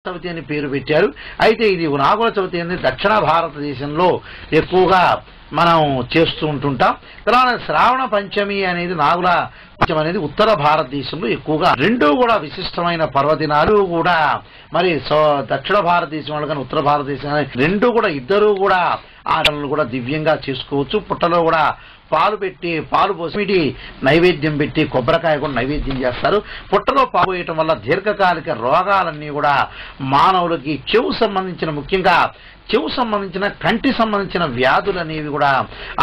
చవితి అని పేరు పెట్టారు. అయితే ఇది నాగుల చవితి అనేది దక్షిణ భారతదేశంలో ఎక్కువగా మనం చేస్తూ ఉంటుంటాం. తర్వాత శ్రావణ పంచమి అనేది నాగుల పంచమి అనేది ఉత్తర భారతదేశంలో ఎక్కువగా రెండు కూడా విశిష్టమైన పర్వదినాలు కూడా మరి దక్షిణ భారతదేశం వాళ్ళు కానీ ఉత్తర భారతదేశం రెండు కూడా ఇద్దరు కూడా ఆటలను కూడా దివ్యంగా చేసుకోవచ్చు. పుట్టలో కూడా పాలు పోసి నైవేద్యం పెట్టి కొబ్బరికాయ కూడా నైవేద్యం చేస్తారు. పుట్టలో పాలు పోయటం వల్ల దీర్ఘకాలిక రోగాలన్నీ కూడా మానవులకి ముఖ్యంగా చెవు సంబంధించిన కంటి సంబంధించిన వ్యాధులు అనేవి కూడా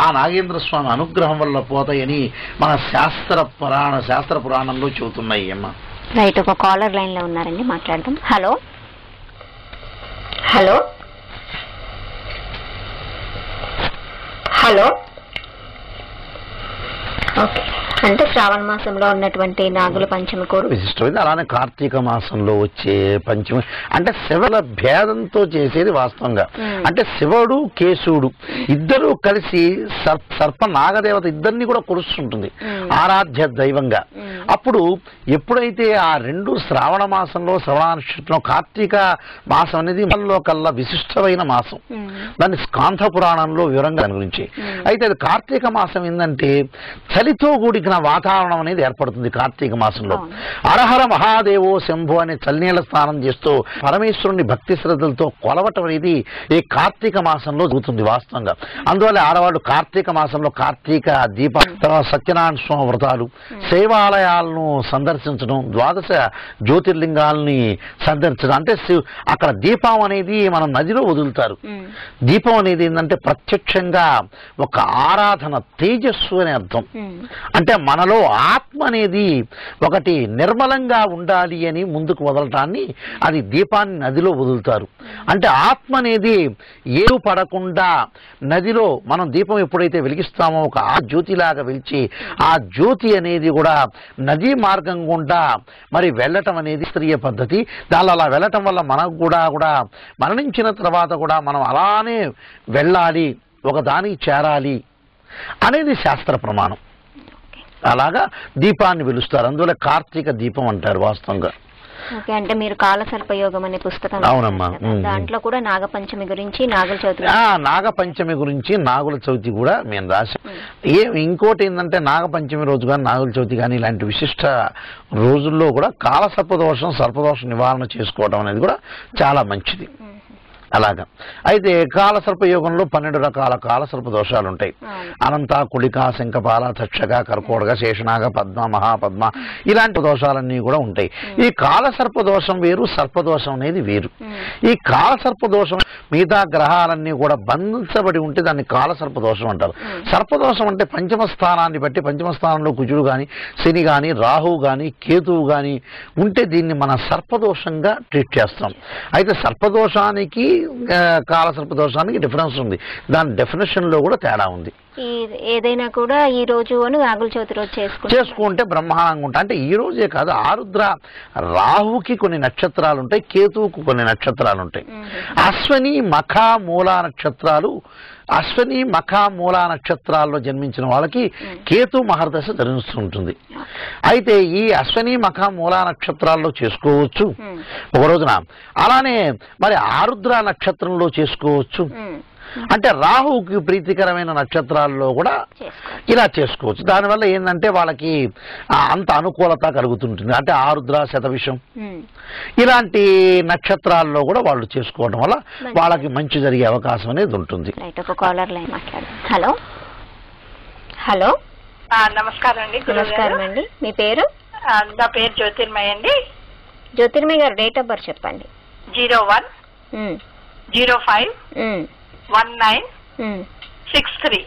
ఆ నాగేంద్ర స్వామి అనుగ్రహం వల్ల పోతాయని మన శాస్త్ర పురాణంలో చెబుతున్నాయి. అమ్మ రైట్, ఒక కాలర్ లైన్ లో ఉన్నారండి, మాట్లాడదాం. హలో హలో హలో ఓకే, అంటే శ్రావణ మాసంలో ఉన్నటువంటి నాగుల పంచమి కూడా విశిష్టమైంది. అలానే కార్తీక మాసంలో వచ్చే పంచమి అంటే శివుల భేదంతో చేసేది వాస్తవంగా. అంటే శివుడు కేశవుడు ఇద్దరు కలిసి సర్ప నాగదేవత ఇద్దరిని కూడా కొలుస్తుంటుంది ఆరాధ్య దైవంగా. అప్పుడు ఎప్పుడైతే ఆ రెండు శ్రావణ మాసంలో శ్రవణ నక్షత్రం కార్తీక మాసం అనేది మనలో కల్లా విశిష్టమైన మాసం. దాన్ని స్కాంధ పురాణంలో వివరంగా దాని గురించి. అయితే అది కార్తీక మాసం ఏంటంటే చలితో కూడిన వాతావరణం అనేది ఏర్పడుతుంది. కార్తీక మాసంలో హరహర మహాదేవో శంభు అనే చలినీళ్ళ స్నానం చేస్తూ పరమేశ్వరుని భక్తి శ్రద్ధలతో కొలవటం అనేది ఈ కార్తీక మాసంలో జరుగుతుంది వాస్తవంగా. అందువల్ల ఆడవాళ్ళు కార్తీక మాసంలో కార్తీక దీప తర్వాత సత్యనారాయణ స్వామి వ్రతాలు, శైవాలయాలను సందర్శించడం, ద్వాదశ జ్యోతిర్లింగాలని సందర్శించడం. అంటే అక్కడ దీపం అనేది మనం నదిలో వదులుతారు. దీపం అనేది ఏంటంటే ప్రత్యక్షంగా ఒక ఆరాధన, తేజస్సు అనే అర్థం. అంటే మనలో ఆత్మ అనేది ఒకటి నిర్మలంగా ఉండాలి అని ముందుకు వదలటాన్ని అది దీపాన్ని నదిలో వదులుతారు. అంటే ఆత్మ అనేది ఏరు పడకుండా నదిలో మనం దీపం ఎప్పుడైతే వెలిగిస్తామో ఒక ఆ జ్యోతిలాగా వెలిచి ఆ జ్యోతి అనేది కూడా నదీ మార్గం గుండా మరి వెళ్ళటం అనేది స్త్రీయ పద్ధతి. దానిలో అలా వెళ్ళటం వల్ల మనకు కూడా మరణించిన తర్వాత కూడా మనం అలానే వెళ్ళాలి, ఒక దానికి చేరాలి అనేది శాస్త్ర ప్రమాణం. అలాగా దీపాన్ని వెలుస్తారు. అందువల్ల కార్తీక దీపం అంటారు వాస్తవంగా. ఓకే, అంటే మీరు కాలసర్పయోగం అనే పుస్తకం, అవునమ్మా, దాంట్లో కూడా నాగపంచమి గురించి నాగుల చవితి నాగపంచమి గురించి నాగుల చవితి కూడా మేము రాసాం. ఇంకోటి ఏంటంటే నాగపంచమి రోజు కానీ నాగుల చవితి కానీ ఇలాంటి విశిష్ట రోజుల్లో కూడా కాలసర్పదోషం సర్పదోష నివారణ చేసుకోవడం అనేది కూడా చాలా మంచిది. అలాగా అయితే కాలసర్పయోగంలో 12 రకాల కాలసర్ప దోషాలు ఉంటాయి. అనంత, కుళిక, శంఖపాల, తక్షక, కర్కోడక, శేషనాగ, పద్మ, మహాపద్మ ఇలాంటి దోషాలన్నీ కూడా ఉంటాయి. ఈ కాలసర్ప దోషం వేరు, సర్పదోషం అనేది వేరు. ఈ కాలసర్ప దోషం మిగతా గ్రహాలన్నీ కూడా బంధించబడి ఉంటే దాన్ని కాలసర్ప దోషం అంటారు. సర్పదోషం అంటే పంచమ స్థానాన్ని బట్టి, పంచమ స్థానంలో కుజుడు కానీ, శని కానీ, రాహువు కానీ, కేతువు కానీ ఉంటే దీన్ని మన సర్పదోషంగా ట్రీట్ చేస్తాం. అయితే సర్పదోషానికి కాలసర్పదోషానికి డిఫరెన్స్ ఉంది. దాని డెఫినేషన్ లో కూడా తేడా ఉంది. ఏదైనా కూడా ఈ రోజు నాగుల చవితి రోజు చేసుకుంటే బ్రహ్మాండంగా ఉంటాయి. అంటే ఈ రోజే కాదు, ఆరుద్ర రాహుకి కొన్ని నక్షత్రాలు ఉంటాయి, కేతువుకు కొన్ని నక్షత్రాలు ఉంటాయి. అశ్వని మఖ మూలా నక్షత్రాలు, అశ్వని మఖ మూలా నక్షత్రాల్లో జన్మించిన వాళ్ళకి కేతు మహర్దశ ధరిస్తుంటుంది. అయితే ఈ అశ్వని మఖ మూలా నక్షత్రాల్లో చేసుకోవచ్చు ఒక రోజున. అలానే మరి ఆరుద్ర నక్షత్రంలో చేసుకోవచ్చు. అంటే రాహుకి ప్రీతికరమైన నక్షత్రాల్లో కూడా ఇలా చేసుకోవచ్చు. దానివల్ల ఏంటంటే వాళ్ళకి అంత అనుకూలత కలుగుతుంటుంది. అంటే ఆరుద్ర, శతవిషం ఇలాంటి నక్షత్రాల్లో కూడా వాళ్ళు చేసుకోవడం వల్ల వాళ్ళకి మంచి జరిగే అవకాశం అనేది ఉంటుంది. హలో హలో నమస్కారం అండి. నమస్కారం అండి, మీ పేరు? నా పేరు జ్యోతిర్మయ్య అండి. జ్యోతిర్మయ్య గారు డేట్ ఆఫ్ బర్త్ చెప్పండి. 01/05/1963.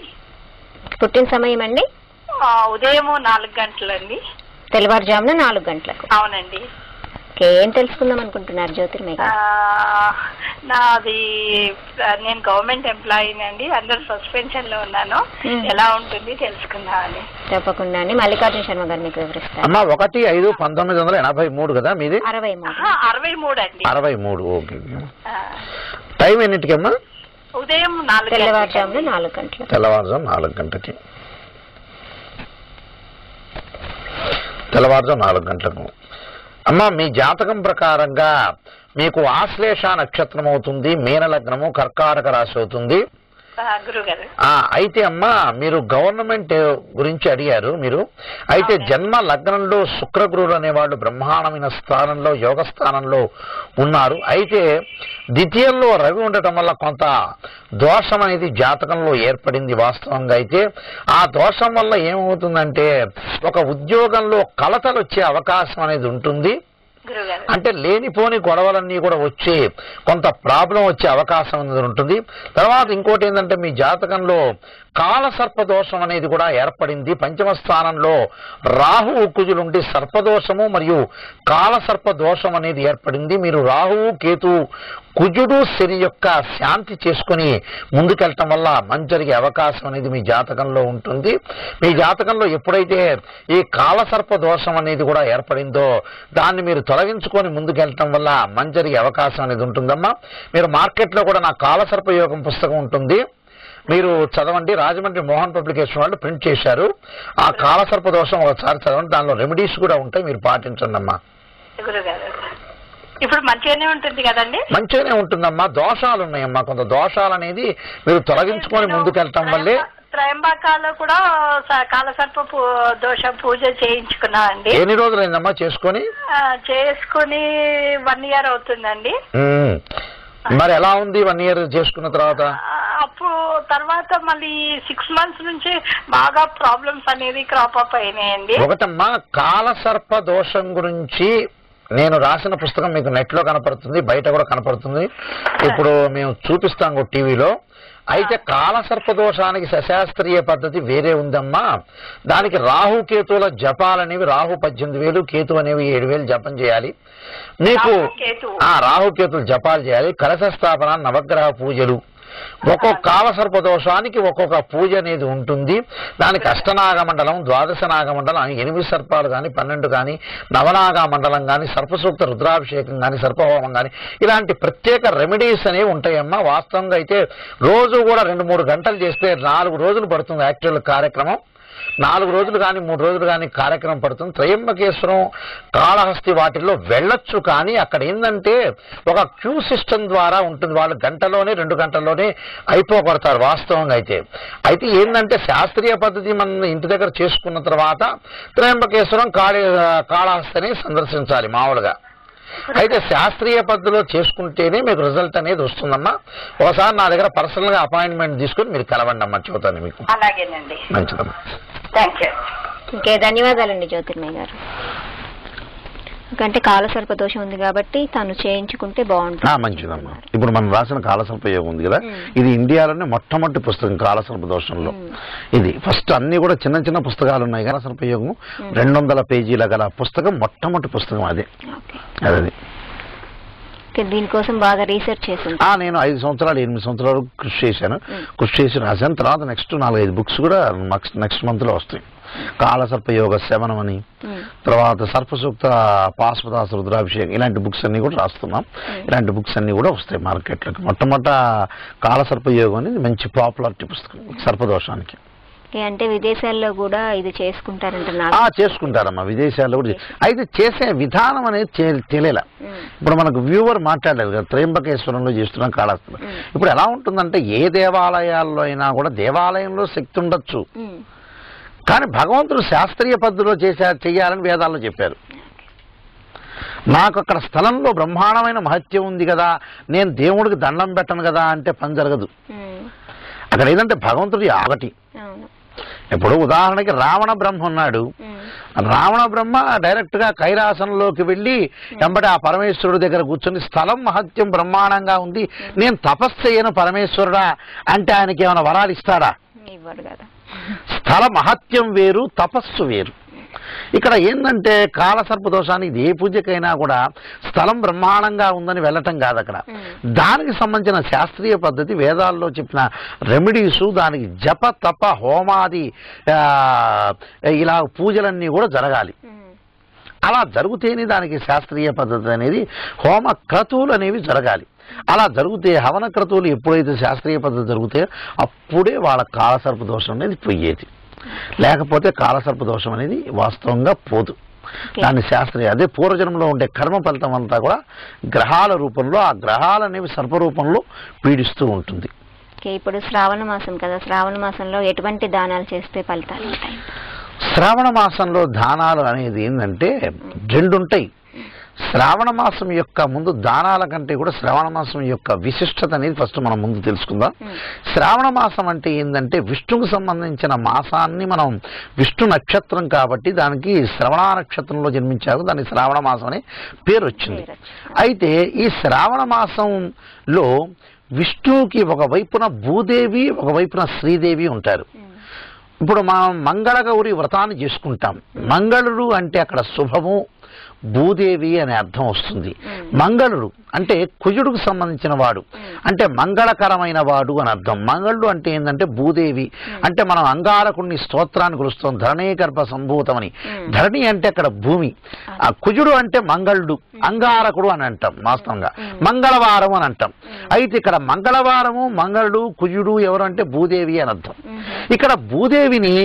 పుట్టిన సమయం అండి? ఉదయం 4 గంటలండి. తెల్లవారుజామున 4 గంటలకు. అవునండి. ఏం తెలుసుకుందాం అనుకుంటున్నారు జ్యోతిర్మయ్య గారు? నేను గవర్నమెంట్ ఎంప్లాయీని అండి. అందరు సస్పెన్షన్ లో ఉన్నాను. ఎలా ఉంటుంది తెలుసుకుందామని. తప్పకుండా అండి. మల్లికార్జున శర్మ గారు మీకు వివరిస్తారు. 1/5/1983 కదా మీది? 63 అండి. 63. ఓకే. టైం ఎన్నింటికమ్మా? ఉదయం 4 తెల్లవారుజామున 4 గంటలకు. తెల్లవారుజాము 4 గంటలకి. తెల్లవారుజాము 4 గంటలకు. అమ్మా మీ జాతకం ప్రకారంగా మీకు ఆశ్లేష నక్షత్రం అవుతుంది, మీన లగ్నము, కర్కాటక రాశి అవుతుంది. గురుగారు అయితే అమ్మా మీరు గవర్నమెంట్ గురించి అడిగారు మీరు. అయితే జన్మ లగ్నంలో శుక్రగురుడు అనేవాళ్ళు బ్రహ్మాండమైన స్థానంలో యోగ స్థానంలో ఉన్నారు. అయితే ద్వితీయంలో రవి ఉండటం వల్ల కొంత దోషం అనేది జాతకంలో ఏర్పడింది వాస్తవంగా. అయితే ఆ దోషం వల్ల ఏమవుతుందంటే ఒక ఉద్యోగంలో కలతలు వచ్చే అవకాశం అనేది ఉంటుంది. అంటే లేనిపోని గొడవలన్నీ కూడా వచ్చి కొంత ప్రాబ్లం వచ్చే అవకాశం అనేది ఉంటుంది. తర్వాత ఇంకోటి ఏంటంటే మీ జాతకంలో కాలసర్ప దోషం అనేది కూడా ఏర్పడింది. పంచమ స్థానంలో రాహువు కుజులుండి సర్పదోషము మరియు కాలసర్ప దోషం అనేది ఏర్పడింది. మీరు రాహువు కేతు కుజుడు శని యొక్క శాంతి చేసుకుని ముందుకెళ్ళటం వల్ల మంచి జరిగే అవకాశం అనేది మీ జాతకంలో ఉంటుంది. మీ జాతకంలో ఎప్పుడైతే ఈ కాలసర్ప దోషం అనేది కూడా ఏర్పడిందో దాన్ని మీరు తొలగించుకొని ముందుకెళ్ళటం వల్ల మంచి జరిగే అవకాశం అనేది ఉంటుందమ్మా. మీరు మార్కెట్లో కూడా నా కాలసర్ప యోగం పుస్తకం ఉంటుంది, మీరు చదవండి. రాజమండ్రి మోహన్ పబ్లికేషన్ వాళ్ళు ప్రింట్ చేశారు. ఆ కాలసర్ప దోషం ఒకసారి చదవండి, దానిలో రెమెడీస్ కూడా ఉంటాయి, మీరు పాటించండి అమ్మా. ఇప్పుడు మంచిగానే ఉంటుంది కదండి? మంచిగానే ఉంటుందమ్మా. దోషాలు ఉన్నాయమ్మా, కొంత దోషాలు అనేది మీరు తొలగించుకొని ముందుకెళ్ళటం వల్లే. త్రయంబకాలు కూడా కాలసర్ప దోష పూజ చేయించుకున్నా అండి. ఎన్ని రోజులైందమ్మా చేసుకొని? 1 year అవుతుందండి. మరి ఎలా ఉంది 1 year చేసుకున్న తర్వాత? అప్పుడు తర్వాత మళ్ళీ 6 months నుంచి బాగా ప్రాబ్లమ్స్ అనేది క్రాప్ అప్ అయినాయండి. ఒకటమ్మా కాలసర్ప దోషం గురించి నేను రాసిన పుస్తకం మీకు నెట్ లో కనపడుతుంది, బయట కూడా కనపడుతుంది. ఇప్పుడు మేము చూపిస్తాం టీవీలో. అయితే కాలసర్ప దోషానికి సశాస్త్రీయ పద్ధతి వేరే ఉందమ్మా. దానికి రాహుకేతువుల జపాలనేవి రాహు 18,000 కేతు అనేవి 7,000 జపం చేయాలి. మీకు రాహుకేతువులు జపాలు చేయాలి. కలశ స్థాపన, నవగ్రహ పూజలు, ఒక్కొక్క కాలసర్ప దోషానికి ఒక్కొక్క పూజ అనేది ఉంటుంది. దానికి అష్టనాగమండలం, ద్వాదశ నాగమండలం, 8 సర్పాలు కానీ 12 కానీ, నవనాగ మండలం కానీ, సర్పసూక్త రుద్రాభిషేకం కానీ, సర్పహోమం కానీ, ఇలాంటి ప్రత్యేక రెమెడీస్ అనేవి ఉంటాయమ్మా. వాస్తవంగా అయితే రోజు కూడా 2-3 గంటలు చేస్తే 4 రోజులు పడుతుంది యాక్చువల్ కార్యక్రమం. 4 రోజులు కానీ 3 రోజులు కానీ కార్యక్రమం పడుతుంది. త్రయంబకేశ్వరం, కాళహస్తి వాటిల్లో వెళ్ళొచ్చు. కానీ అక్కడ ఏంటంటే ఒక క్యూ సిస్టమ్ ద్వారా ఉంటుంది. వాళ్ళు గంటలోనే 2 గంటల్లోనే అయిపోగొడతారు వాస్తవంగా. అయితే ఏంటంటే శాస్త్రీయ పద్ధతి మన ఇంటి దగ్గర చేసుకున్న తర్వాత త్రయంబకేశ్వరం, కాళహస్తిని సందర్శించాలి మామూలుగా. అయితే శాస్త్రీయ పద్ధతిలో చేసుకుంటేనే మీకు రిజల్ట్ అనేది వస్తుందమ్మా. ఒకసారి నా దగ్గర పర్సనల్ గా అపాయింట్మెంట్ తీసుకుని మీరు కలవండి అమ్మా, చూద్దాను మీకు. అలాగేనండి. మంచిదమ్మా. ఇంకే ధన్యవాదాలండి జ్యోతిర్మయ్య గారు. అంటే కాలసర్ప దోషం ఉంది కాబట్టి తను చేయించుకుంటే బాగుంటుంది. మంచిదమ్మా. ఇప్పుడు మనం రాసిన కాలసర్ప యోగం ఉంది కదా, ఇది ఇండియాలోనే మొట్టమొదటి పుస్తకం కాలసర్ప దోషంలో. ఇది ఫస్ట్ అన్ని కూడా చిన్న చిన్న పుస్తకాలు ఉన్నాయి. కాలసర్ప యోగం 200 పేజీల గల పుస్తకం, మొట్టమొదటి పుస్తకం అదే. అది దీనికోసం బాగా రీసెర్చ్ చేశాను. నేను 5 సంవత్సరాలు 8 సంవత్సరాలు కృషి చేసి రాశాను. తర్వాత నెక్స్ట్ 4-5 బుక్స్ కూడా నెక్స్ట్ మంత్ లో వస్తాయి. కాలసర్ప యోగ శవనం అని, తర్వాత సర్పసూక్త పాశుపతాస రుద్రాభిషేకం, ఇలాంటి బుక్స్ అన్ని కూడా రాస్తున్నాం. ఇలాంటి బుక్స్ అన్ని కూడా వస్తాయి మార్కెట్లోకి. మొట్టమొదట కాలసర్ప యోగం అనేది మంచి పాపులారిటీ పుస్తకం సర్పదోషానికి. అంటే విదేశాల్లో కూడా ఇది చేసుకుంటారంట? చేసుకుంటారమ్మా విదేశాల్లో కూడా. అయితే చేసే విధానం అనేది తెలియలే. ఇప్పుడు మనకు వ్యూవర్ మాట్లాడలేదు కదా, త్రయంబకేశ్వరంలో చేస్తున్నాం, కాళహస్తిలో. ఇప్పుడు ఎలా ఉంటుందంటే ఏ దేవాలయాల్లో అయినా కూడా దేవాలయంలో శక్తి ఉండొచ్చు, కానీ భగవంతుడు శాస్త్రీయ పద్ధతిలో చేయాలని వేదాల్లో చెప్పారు. నాకు అక్కడ స్థలంలో బ్రహ్మాండమైన మహత్యం ఉంది కదా, నేను దేవుడికి దండం పెట్టను కదా అంటే పని జరగదు. అక్కడ ఏదంటే భగవంతుడు ఒకటి. ఇప్పుడు ఉదాహరణకి రావణ బ్రహ్మ ఉన్నాడు. రావణ బ్రహ్మ డైరెక్ట్ గా కైలాసంలోకి వెళ్ళి వెంబడి ఆ పరమేశ్వరుడి దగ్గర కూర్చొని స్థలం మహత్యం బ్రహ్మాండంగా ఉంది, నేను తపస్సు చేయను పరమేశ్వరుడా అంటే ఆయనకి ఏమైనా వరాలు ఇస్తాడా? స్థల మహత్యం వేరు, తపస్సు వేరు. ఇక్కడ ఏంటంటే కాలసర్ప దోషానికి ఏ పూజకైనా కూడా స్థలం బ్రహ్మాండంగా ఉందని వెళ్ళటం కాదు. అక్కడ దానికి సంబంధించిన శాస్త్రీయ పద్ధతి వేదాల్లో చెప్పిన రెమెడీసు, దానికి జప తప హోమాది ఇలా పూజలన్నీ కూడా జరగాలి. అలా జరిగితేనే దానికి శాస్త్రీయ పద్ధతి అనేది, హోమ క్రతువులు అనేవి జరగాలి. అలా జరిగితే హవన క్రతువులు ఎప్పుడైతే శాస్త్రీయ పద్ధతి జరుగుతాయో అప్పుడే వాళ్ళ కాలసర్ప దోషం అనేది పోయేది. లేకపోతే కాలసర్ప దోషం అనేది వాస్తవంగా పోదు. దాని శాస్త్రీయ అదే పూర్వజన్మలో ఉండే కర్మ ఫలితం అంతా కూడా గ్రహాల రూపంలో, ఆ గ్రహాలు అనేవి సర్పరూపంలో పీడిస్తూ ఉంటుంది. ఇప్పుడు శ్రావణ మాసం కదా, శ్రావణ మాసంలో ఎటువంటి దానాలు చేస్తే ఫలితాలు ఉంటాయి? శ్రావణ మాసంలో దానాలు అనేది ఏంటంటే 2 ఉంటాయి. శ్రావణ మాసం యొక్క ముందు దానాల కంటే కూడా శ్రావణ మాసం యొక్క విశిష్టత అనేది ఫస్ట్ మనం ముందు తెలుసుకుందాం. శ్రావణ మాసం అంటే ఏంటంటే విష్ణువుకు సంబంధించిన మాసాన్ని మనం విష్ణు నక్షత్రం కాబట్టి దానికి శ్రవణ నక్షత్రంలో జన్మించారు, దానికి శ్రావణ మాసం అనే పేరు వచ్చింది. అయితే ఈ శ్రావణ మాసంలో విష్ణువుకి ఒకవైపున భూదేవి, ఒకవైపున శ్రీదేవి ఉంటారు. ఇప్పుడు మనం మంగళగౌరి వ్రతాన్ని చేసుకుంటాం. మంగళుడు అంటే అక్కడ శుభము, భూదేవి అనే అర్థం వస్తుంది. మంగళుడు అంటే కుజుడుకు సంబంధించిన వాడు, అంటే మంగళకరమైన వాడు అని అర్థం. మంగళుడు అంటే ఏంటంటే భూదేవి, అంటే మనం అంగారకుడిని స్తోత్రాన్ని కొలుస్తాం, ధరణీ గర్భ సంభూతమని. ధరణి అంటే అక్కడ భూమి. ఆ కుజుడు అంటే మంగళుడు, అంగారకుడు అని అంటాం వాస్తవంగా. మంగళవారం అని అంటాం. అయితే ఇక్కడ మంగళవారము, మంగళుడు, కుజుడు ఎవరు అంటే భూదేవి అని అర్థం. ఇక్కడ భూదేవిని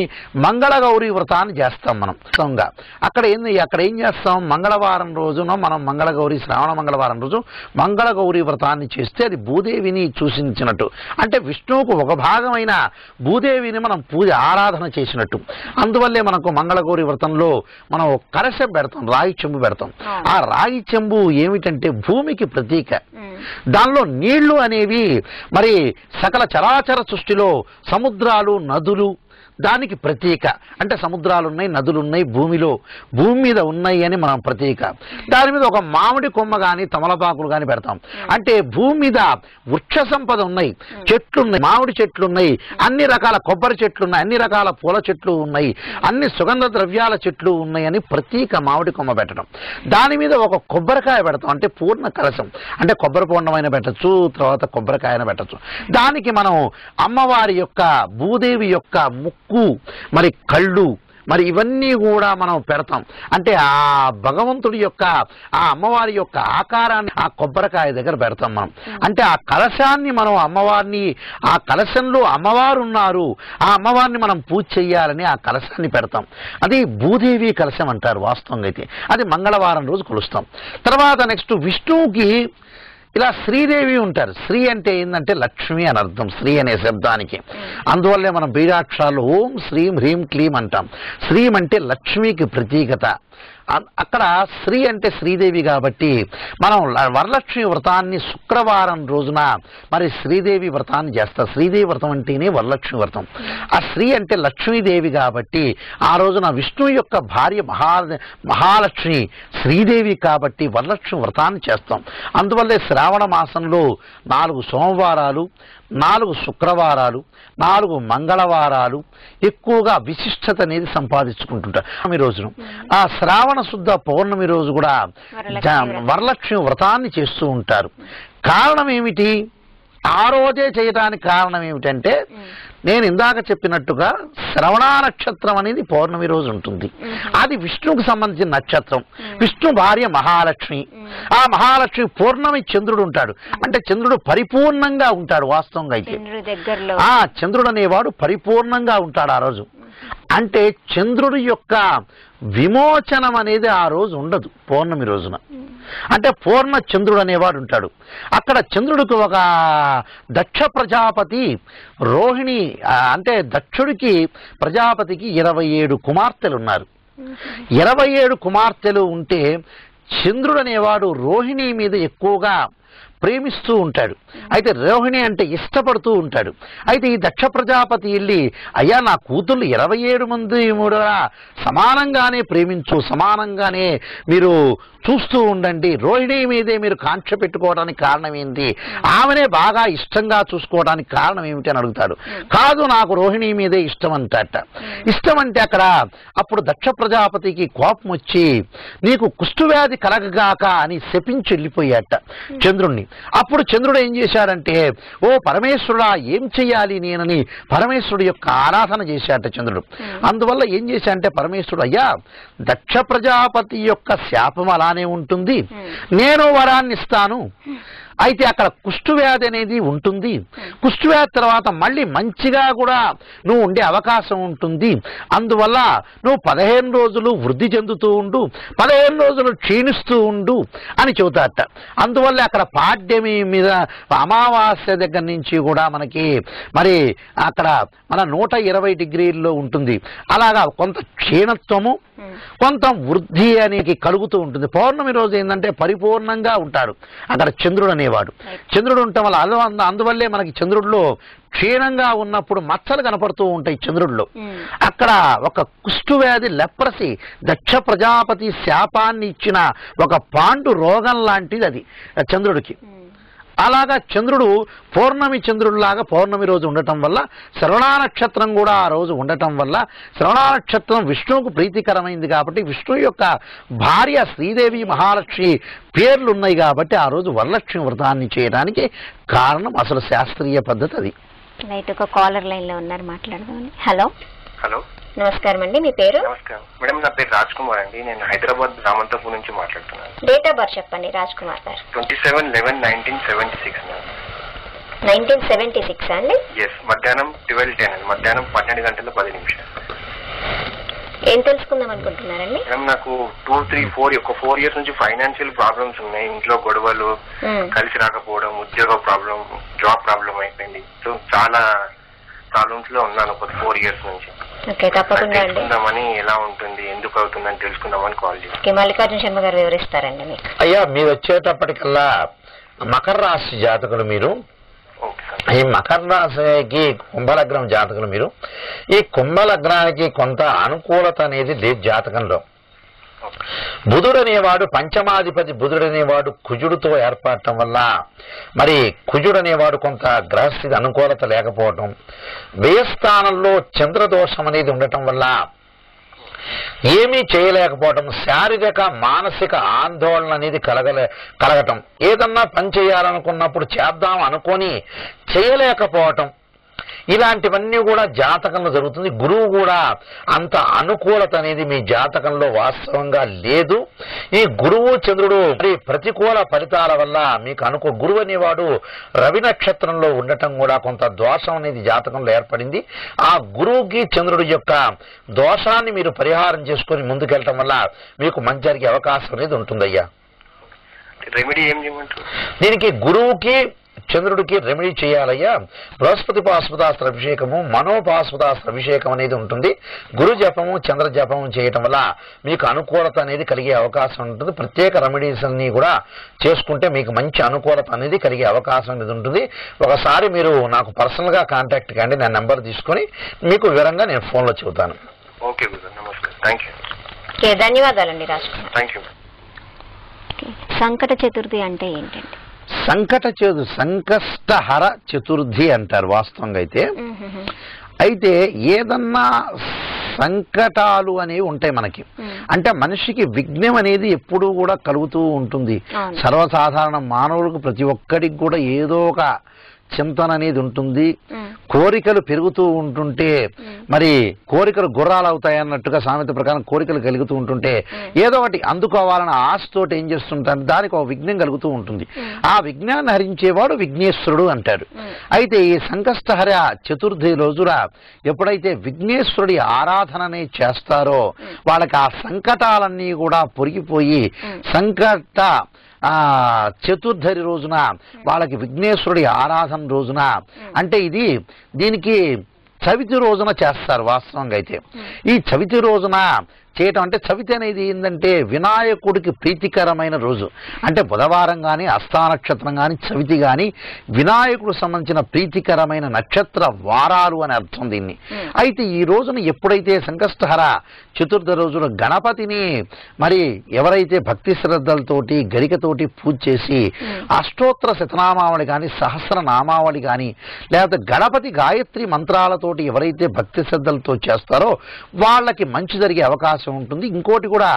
మంగళగౌరి వ్రతాన్ని చేస్తాం మనం వాస్తవంగా. అక్కడ ఏం చేస్తాం, మంగళవారం రోజున మనం మంగళగౌరి శ్రావణ మంగళవారం రోజు మంగళగౌరి వ్రతాన్ని చేస్తే అది భూదేవిని సూచించినట్టు, అంటే విష్ణువుకు ఒక భాగమైన భూదేవిని మనం ఆరాధన చేసినట్టు. అందువల్లే మనకు మంగళగౌరి వ్రతంలో మనం కలశం పెడతాం, రాగి చెంబు పెడతాం. ఆ రాగి చెంబు ఏమిటంటే భూమికి ప్రతీక. దానిలో నీళ్లు అనేవి మరి సకల చరాచర సృష్టిలో సముద్రాలు, నదులు దానికి ప్రతీక. అంటే సముద్రాలు ఉన్నాయి, నదులు ఉన్నాయి, భూమి మీద ఉన్నాయి అని మనం ప్రతీక. దాని మీద ఒక మామిడి కొమ్మ కానీ తమలపాకులు కానీ పెడతాం. అంటే భూమి మీద వృక్ష సంపద ఉన్నాయి, చెట్లు ఉన్నాయి, మామిడి చెట్లు ఉన్నాయి, అన్ని రకాల కొబ్బరి చెట్లు ఉన్నాయి, అన్ని రకాల పూల చెట్లు ఉన్నాయి, అన్ని సుగంధ ద్రవ్యాల చెట్లు ఉన్నాయి అని ప్రతీక మామిడి కొమ్మ పెట్టడం. దాని మీద ఒక కొబ్బరికాయ పెడతాం, అంటే పూర్ణ కలశం. అంటే కొబ్బరి పూర్ణమైన పెట్టచ్చు, తర్వాత కొబ్బరికాయన పెట్టచ్చు. దానికి మనం అమ్మవారి యొక్క భూదేవి యొక్క ముక్కు, మరి కళ్ళు, మరి ఇవన్నీ కూడా మనం పెడతాం. అంటే ఆ భగవంతుడి యొక్క, ఆ అమ్మవారి యొక్క ఆకారాన్ని ఆ కొబ్బరికాయ దగ్గర పెడతాం మనం. అంటే ఆ కలశాన్ని మనం అమ్మవారిని, ఆ కలశంలో అమ్మవారు ఉన్నారు, ఆ అమ్మవారిని మనం పూజ చెయ్యాలని ఆ కలశాన్ని పెడతాం. అది భూదేవి కలశం అంటారు వాస్తవంగా. అయితే అది మంగళవారం రోజు కొలుస్తాం. తర్వాత నెక్స్ట్ విష్ణువుకి ఇలా శ్రీదేవి ఉంటారు. శ్రీ అంటే ఏంటంటే లక్ష్మి అని అర్థం, శ్రీ అనే శబ్దానికి. అందువల్లే మనం బీజాక్షరాలు ఓం శ్రీం హ్రీం క్లీం అంటాం. శ్రీం అంటే లక్ష్మికి ప్రతీకత. అక్కడ శ్రీ అంటే శ్రీదేవి కాబట్టి మనం వరలక్ష్మి వ్రతాన్ని శుక్రవారం రోజున మరి శ్రీదేవి వ్రతాన్ని చేస్తారు. శ్రీదేవి వ్రతం అంటేనే వరలక్ష్మి వ్రతం. ఆ శ్రీ అంటే లక్ష్మీదేవి కాబట్టి ఆ రోజున విష్ణువు యొక్క భార్య మహాలక్ష్మి శ్రీదేవి కాబట్టి వరలక్ష్మి వ్రతాన్ని చేస్తాం. అందువల్లే శ్రావణ మాసంలో 4 సోమవారాలు, 4 శుక్రవారాలు, 4 మంగళవారాలు ఎక్కువగా విశిష్టత అనేది సంపాదించుకుంటుంటారు. ఈ రోజును ఆ శ్రావణ శుద్ధ పౌర్ణమి రోజు కూడా వరలక్ష్మి వ్రతాన్ని చేస్తూ ఉంటారు. కారణం ఏమిటి? ఆ రోజే చేయడానికి కారణం ఏమిటంటే నేను ఇందాక చెప్పినట్టుగా శ్రవణ నక్షత్రం అనేది పౌర్ణమి రోజు ఉంటుంది. అది విష్ణువుకు సంబంధించిన నక్షత్రం. విష్ణు భార్య మహాలక్ష్మి. ఆ మహాలక్ష్మి పౌర్ణమి చంద్రుడు ఉంటాడు. అంటే చంద్రుడు పరిపూర్ణంగా ఉంటాడు వాస్తవంగా. అయితే ఆ చంద్రుడు అనేవాడు పరిపూర్ణంగా ఉంటాడు ఆ రోజు. అంటే చంద్రుడి యొక్క విమోచనం అనేది ఆ రోజు ఉండదు పౌర్ణమి రోజున. అంటే పూర్ణ చంద్రుడు అనేవాడు ఉంటాడు. అక్కడ చంద్రుడికి ఒక దక్ష ప్రజాపతి రోహిణి, అంటే దక్షుడికి ప్రజాపతికి 27 కుమార్తెలు ఉన్నారు. 27 కుమార్తెలు ఉంటే చంద్రుడు అనేవాడు రోహిణి మీద ఎక్కువగా ప్రేమిస్తూ ఉంటాడు. అయితే రోహిణి అంటే ఇష్టపడుతూ ఉంటాడు. అయితే ఈ దక్ష ప్రజాపతి వెళ్ళి, అయ్యా నా కూతుళ్ళు 27 మంది కూడా సమానంగానే ప్రేమించు, సమానంగానే మీరు చూస్తూ ఉండండి, రోహిణి మీదే మీరు కాంక్ష పెట్టుకోవడానికి కారణం ఏంటి, ఆమెనే బాగా ఇష్టంగా చూసుకోవడానికి కారణం ఏమిటి అని అడుగుతాడు. కాదు నాకు రోహిణి మీదే ఇష్టం అంటాట. ఇష్టం అంటే అక్కడ అప్పుడు దక్ష ప్రజాపతికి కోపం వచ్చి నీకు కుష్ఠవ్యాధి కలగగాక అని శపించి వెళ్ళిపోయాట చంద్రుణ్ణి. అప్పుడు చంద్రుడు ఏం చేశాడంటే, ఓ పరమేశ్వరుడా ఏం చెయ్యాలి నేనని పరమేశ్వరుడు యొక్క ఆరాధన చేశాట చంద్రుడు. అందువల్ల ఏం చేశాడంటే పరమేశ్వరుడు, అయ్యా దక్ష ప్రజాపతి యొక్క శాపం అలానే ఉంటుంది, నేను వరాన్ని ఇస్తాను, అయితే అక్కడ కుష్ఠవ్యాధి అనేది ఉంటుంది. కుష్ఠవ్యాధి తర్వాత మళ్ళీ మంచిగా కూడా నువ్వు ఉండే అవకాశం ఉంటుంది. అందువల్ల నువ్వు 15 రోజులు వృద్ధి చెందుతూ ఉండు, 15 రోజులు క్షీణిస్తూ ఉండు అని చెబుతారట. అందువల్ల అక్కడ పాడ్యమి మీద అమావాస్య దగ్గర నుంచి కూడా మనకి మరి అక్కడ మన 120 డిగ్రీల్లో ఉంటుంది. అలాగా కొంత క్షీణత్వము కొంత వృద్ధి అనేది కలుగుతూ ఉంటుంది. పౌర్ణమి రోజు ఏంటంటే పరిపూర్ణంగా ఉంటాడు అక్కడ చంద్రుడు అనేవాడు. చంద్రుడు ఉండటం వల్ల అందువల్లే మనకి చంద్రుడిలో క్షీణంగా ఉన్నప్పుడు మచ్చలు కనపడుతూ ఉంటాయి చంద్రుడిలో. అక్కడ ఒక కుష్ఠవ్యాధి లెప్రసీ దక్ష ప్రజాపతి శాపాన్ని ఇచ్చిన ఒక పాండు రోగం లాంటిది అది చంద్రుడికి. అలాగా చంద్రుడు పౌర్ణమి చంద్రుడిలాగా పౌర్ణమి రోజు ఉండటం వల్ల శ్రవణ నక్షత్రం కూడా ఆ రోజు ఉండటం వల్ల శ్రవణ నక్షత్రం విష్ణువుకు ప్రీతికరమైంది కాబట్టి విష్ణువు యొక్క భార్య శ్రీదేవి మహాలక్ష్మి పేర్లు ఉన్నాయి కాబట్టి ఆ రోజు వరలక్ష్మి వ్రతాన్ని చేయడానికి కారణం అసలు శాస్త్రీయ పద్ధతి అది. రైట్, ఒక కాలర్ లైన్ లో ఉన్నారు, మాట్లాడదామని. హలో హలో, నమస్కారం అండి, మీ పేరు? నమస్కారం మేడం, నా పేరు రాజ్ కుమార్ అండి. నేను హైదరాబాద్ రామంతపూర్ నుంచి మాట్లాడుతున్నాను. డేట్ ఆఫ్ బర్త్ చెప్పండి రాజ్ కుమార్ గారు. 27/11/1976 1976 అండి? ఎస్, మధ్యాహ్నం 12:10 అండి, మధ్యాహ్నం 12 గంటల 10 నిమిషాలు. ఏం తెలుసుకుందాం అనుకుంటున్నారండి? మేడం నాకు 2, 3, 4 ఇయర్స్ నుంచి ఫైనాన్షియల్ ప్రాబ్లమ్స్ ఉన్నాయి. ఇంట్లో గొడవలు, కలిసి రాకపోవడం, ఉద్యోగ ప్రాబ్లం, జాబ్ ప్రాబ్లం అయిపోయింది. సో చాలా ప్రాబ్లమ్స్ లో ఉన్నాను ఒక 4 ఇయర్స్ నుంచి. తెలుసుకుందామని ఎలా ఉంటుంది, ఎందుకు అవుతుందని తెలుసుకుందామని కాల్ చేసి. మల్లికార్జున శర్మ గారు వివరిస్తారండి మీకు. అయ్యా, మీరు వచ్చేటప్పటికల్లా మకర రాశి జాతకులు మీరు. ఈ మకర రాశికి కుంభలగ్నం జాతకులు మీరు. ఈ కుంభలగ్నానికి కొంత అనుకూలత అనేది లేదు జాతకంలో. బుధుడు అనేవాడు పంచమాధిపతి, బుధుడు అనేవాడు కుజుడితో ఏర్పడటం వల్ల మరి కుజుడు అనేవాడు కొంత గ్రహస్థితి అనుకూలత లేకపోవటం, వ్యయస్థానంలో చంద్రదోషం అనేది ఉండటం వల్ల ఏమీ చేయలేకపోవటం, శారీరక మానసిక ఆందోళన అనేది కలగటం, ఏదన్నా పని చేయాలనుకున్నప్పుడు చేద్దాం అనుకొని చేయలేకపోవటం, ఇలాంటివన్నీ కూడా జాతకంలో జరుగుతుంది. గురువు కూడా అంత అనుకూలత అనేది మీ జాతకంలో వాస్తవంగా లేదు. ఈ గురువు చంద్రుడు ప్రతికూల ఫలితాల వల్ల మీకు గురువు అనేవాడు రవి నక్షత్రంలో ఉండటం కూడా కొంత దోషం అనేది జాతకంలో ఏర్పడింది. ఆ గురువుకి చంద్రుడి యొక్క దోషాన్ని మీరు పరిహారం చేసుకొని ముందుకెళ్ళటం వల్ల మీకు మంచి జరిగే అవకాశం అనేది ఉంటుందయ్యా. రెమెడీ ఏం చేయమంటారు? దీనికి గురువుకి చంద్రుడికి రెమెడీ చేయాలయ్యా. బృహస్పతి పాశుపతాస్త్ర అభిషేకము, మనోపాశుపతాస్త్ర అభిషేకం అనేది ఉంటుంది. గురు జపము, చంద్ర జపము చేయటం వల్ల మీకు అనుకూలత అనేది కలిగే అవకాశం ఉంటుంది. ప్రత్యేక రెమెడీస్ అన్ని కూడా చేసుకుంటే మీకు మంచి అనుకూలత అనేది కలిగే అవకాశం అనేది ఉంటుంది. ఒకసారి మీరు నాకు పర్సనల్ గా కాంటాక్ట్ కండి, నా నెంబర్ తీసుకొని మీకు వివరంగా నేను ఫోన్లో చెబుతాను. ఓకే గురు, నమస్కారం, థ్యాంక్ యూ. ధన్యవాదాలండి రాజ్ కుమార్. Thank you. సంకట చతుర్థి అంటే ఏంటండి? సంకష్టహర చతుర్థి అంటారు వాస్తవంగా అయితే. అయితే ఏదన్నా సంకటాలు అనేవి ఉంటాయి మనకి. అంటే మనిషికి విఘ్నం అనేది ఎప్పుడూ కూడా కలుగుతూ ఉంటుంది. సర్వసాధారణ మానవులకు ప్రతి ఒక్కడికి కూడా ఏదో ఒక చింతన అనేది ఉంటుంది. కోరికలు పెరుగుతూ ఉంటుంటే మరి కోరికలు గుర్రాలు అవుతాయి అన్నట్టుగా సామెత ప్రకారం కోరికలు కలుగుతూ ఉంటుంటే ఏదో ఒకటి అందుకోవాలన్న ఆశతోటి ఏం చేస్తుంటారు, దానికి ఒక విఘ్నం కలుగుతూ ఉంటుంది. ఆ విఘ్నాన్ని హరించేవాడు విఘ్నేశ్వరుడు అంటారు. అయితే ఈ సంకష్టహర చతుర్థి రోజున ఎప్పుడైతే విఘ్నేశ్వరుడి ఆరాధననే చేస్తారో వాళ్ళకి ఆ సంకటాలన్నీ కూడా పొరిగిపోయి సంకట చతుర్థి రోజున వాళ్ళకి విఘ్నేశ్వరుడి ఆరాధన రోజున, అంటే దీనికి చవితి రోజున చేస్తారు వాస్తవంగా అయితే. ఈ చవితి రోజున చేయటం అంటే చవితి అనేది ఏంటంటే వినాయకుడికి ప్రీతికరమైన రోజు. అంటే బుధవారం కానీ హస్తా నక్షత్రం కానీ చవితి కానీ వినాయకుడు సంబంధించిన ప్రీతికరమైన నక్షత్ర వారాలు అని అర్థం దీన్ని. అయితే ఈ రోజున ఎప్పుడైతే సంకష్టహర చతుర్థి రోజున గణపతిని మరి ఎవరైతే భక్తి శ్రద్ధలతోటి గరికతోటి పూజ చేసి అష్టోత్తర శతనామావళి కానీ సహస్రనామావళి కానీ లేకపోతే గణపతి గాయత్రి మంత్రాలతోటి ఎవరైతే భక్తి శ్రద్ధలతో చేస్తారో వాళ్ళకి మంచి జరిగే అవకాశం అవకాశం ఉంటుంది. ఇంకోటి కూడా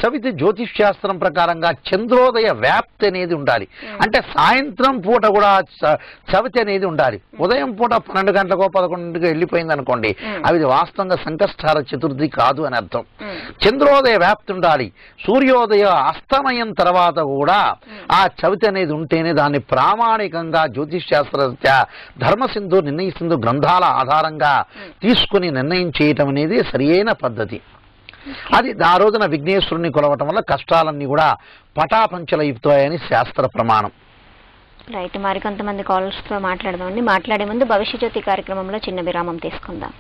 చవితి జ్యోతిష్ శాస్త్రం ప్రకారంగా చంద్రోదయ వ్యాప్తి అనేది ఉండాలి. అంటే సాయంత్రం పూట కూడా చవితి అనేది ఉండాలి. ఉదయం పూట 12 గంటలకో 11 గంటలకో వెళ్ళిపోయింది అనుకోండి, అవి వాస్తవంగా సంకష్టార చతుర్థి కాదు అని అర్థం. చంద్రోదయ వ్యాప్తి ఉండాలి. సూర్యోదయ అస్తమయం తర్వాత కూడా ఆ చవితి అనేది ఉంటేనే దాన్ని ప్రామాణికంగా జ్యోతిష్ శాస్త్రరీత్యా ధర్మసింధు నిర్ణయిసింధు గ్రంథాల ఆధారంగా తీసుకుని నిర్ణయం చేయటం అనేది సరియైన పద్ధతి. అది ఆ రోజున విఘ్నేశ్వరుని కొలవటం వల్ల కష్టాలన్నీ కూడా పటాపంచలైపోతాయని శాస్త్ర ప్రమాణం. రైట్. మరి కొంతమంది కాలర్స్ తో మాట్లాడదామండి. మాట్లాడే ముందు భవిష్య జ్యోతి కార్యక్రమంలో చిన్న విరామం తీసుకుందాం.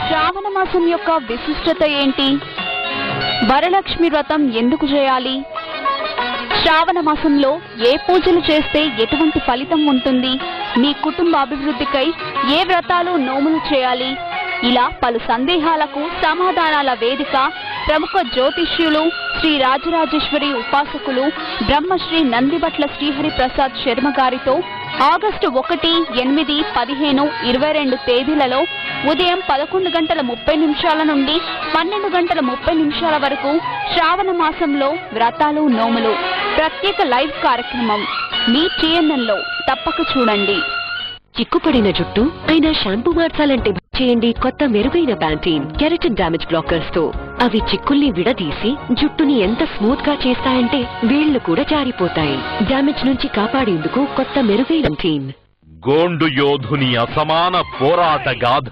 శ్రావణ మాసం యొక్క విశిష్టత ఏంటి? వరలక్ష్మి వ్రతం ఎందుకు చేయాలి? శ్రావణ మాసంలో ఏ పూజలు చేస్తే ఎటువంటి ఫలితం ఉంటుంది? మీ కుటుంబ అభివృద్ధికై ఏ వ్రతాలు నోములు చేయాలి? ఇలా పలు సందేహాలకు సమాధానాల వేదిక ప్రముఖ జ్యోతిష్యులు శ్రీ రాజరాజేశ్వరి ఉపాసకులు బ్రహ్మశ్రీ నందిబట్ల శ్రీహరి ప్రసాద్ శర్మ గారితో ఆగస్టు 1, 8, 15, 22 తేదీలలో ఉదయం 11:30 నుండి 12:30 వరకు శ్రావణ మాసంలో వ్రతాలు నోములు ప్రత్యేక లైవ్ కార్యక్రమం మీ TNNలో తప్పక చూడండి. చిక్కుపడిన జుట్టు అయినా షాంపూ మార్చాలంటే చేయండి కొత్త మెరుగైన ప్యాంటీన్ కెరటిన్ డ్యామేజ్ బ్లాకర్స్ తో. అవి చిక్కుల్ని విడదీసి జుట్టుని ఎంత స్మూత్ గా చేస్తాయంటే వేళ్లు కూడా జారిపోతాయి. డ్యామేజ్ నుంచి కాపాడేందుకు కొత్త మెరుగైన ప్యాంటీన్. గోండు యోధుని అసమాన పోరాట గాథ.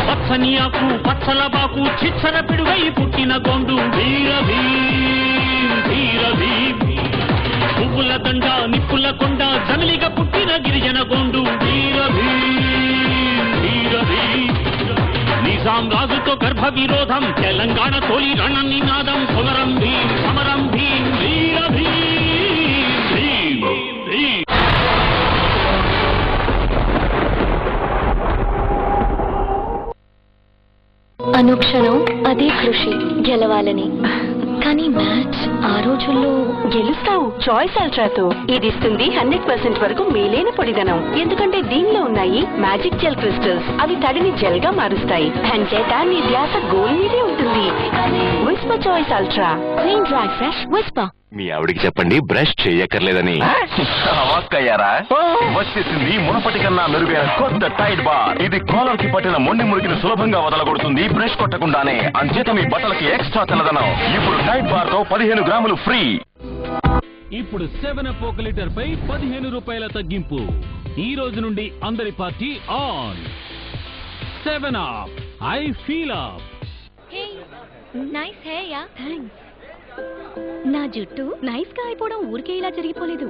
పచ్చనియాకు పచ్చల బాకు చిచ్చర పిడుగై పుట్టిన గోండు వీర భీమ్ వీర భీమ్. పువ్వుల దండ నిప్పుల కొండ జమిలిగా పుట్టిన గిరిజన గోండు వీర భీమ్ వీర భీమ్. నిజాం రాజుతో గర్భ విరోధం తెలంగాణ తొలి రణ నినాదం సమరం భీమ్ సమరం భీమ్ వీర భీమ్ భీమ్ భీమ్. అనుక్షణం అదే కృషి గెలవాలని. కానీ మ్యాచ్ ఆ రోజుల్లో గెలుస్తావు చాయిస్ అల్ట్రాతో. ఇది ఇస్తుంది 100% వరకు మేలైన పొడిదనం. ఎందుకంటే దీనిలో ఉన్నాయి మ్యాజిక్ జెల్ క్రిస్టల్స్. అవి తడిని జెల్ గా మారుస్తాయి. అంచేత నీ ధ్యాస గోల్ మీదే ఉంటుంది. Whisper choice ultra clean dry fresh Whisper. మీ ఆవిడికి చెప్పండి బ్రష్ చేయక్కర్లేదని. అయ్యారా వచ్చేసింది మునపటి కన్నా మెరుగైన కొత్త టైడ్ బార్. ఇది కాలర్ కి పట్టిన మొండి మురికిని సులభంగా వదలగొడుతుంది బ్రష్ కొట్టకుండానే. అంచేత మీ బట్టలకి ఎక్స్ట్రా తెల్లదనం. ఇప్పుడు టైడ్ బార్ తో 15 గ్రాములు ఫ్రీ. ఇప్పుడు 7 ఒక లీటర్ పై 15 రూపాయల తగ్గింపు. ఈ రోజు నుండి అందరి party on. 7 up I feel up. Nice hair yeah thanks. నా జుట్టు నైస్ గా అయిపోవడం ఊరికే ఇలా జరిగిపోలేదు.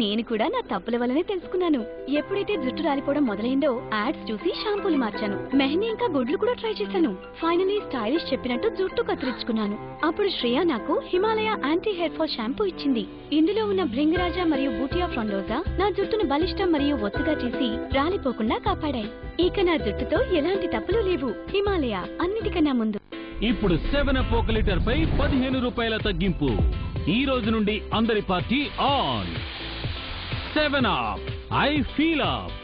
నేను కూడా నా తప్పుల వల్లనే తెలుసుకున్నాను. ఎప్పుడైతే జుట్టు రాలిపోవడం మొదలైందో యాడ్స్ చూసి షాంపూలు మార్చాను. మెహందీ ఇంకా గుడ్లు కూడా ట్రై చేశాను. ఫైనలీ స్టైలిష్ చెప్పినట్టు జుట్టు కత్తిరించుకున్నాను. అప్పుడు శ్రేయ నాకు Himalaya anti hair fall shampoo ఇచ్చింది. ఇందులో ఉన్న భృంగరాజా మరియు బూటియా ఫ్రాండోజా నా జుట్టును బలిష్టం మరియు ఒత్తుగా చేసి రాలిపోకుండా కాపాడాయి. ఇక నా జుట్టుతో ఎలాంటి తప్పులు లేవు. హిమాలయ అన్నిటికన్నా ముందు. ఇప్పుడు 7 ఒక లీటర్ పై 15 రూపాయల తగ్గింపు. ఈ రోజు నుండి అందరి party on. 7 up I feel up.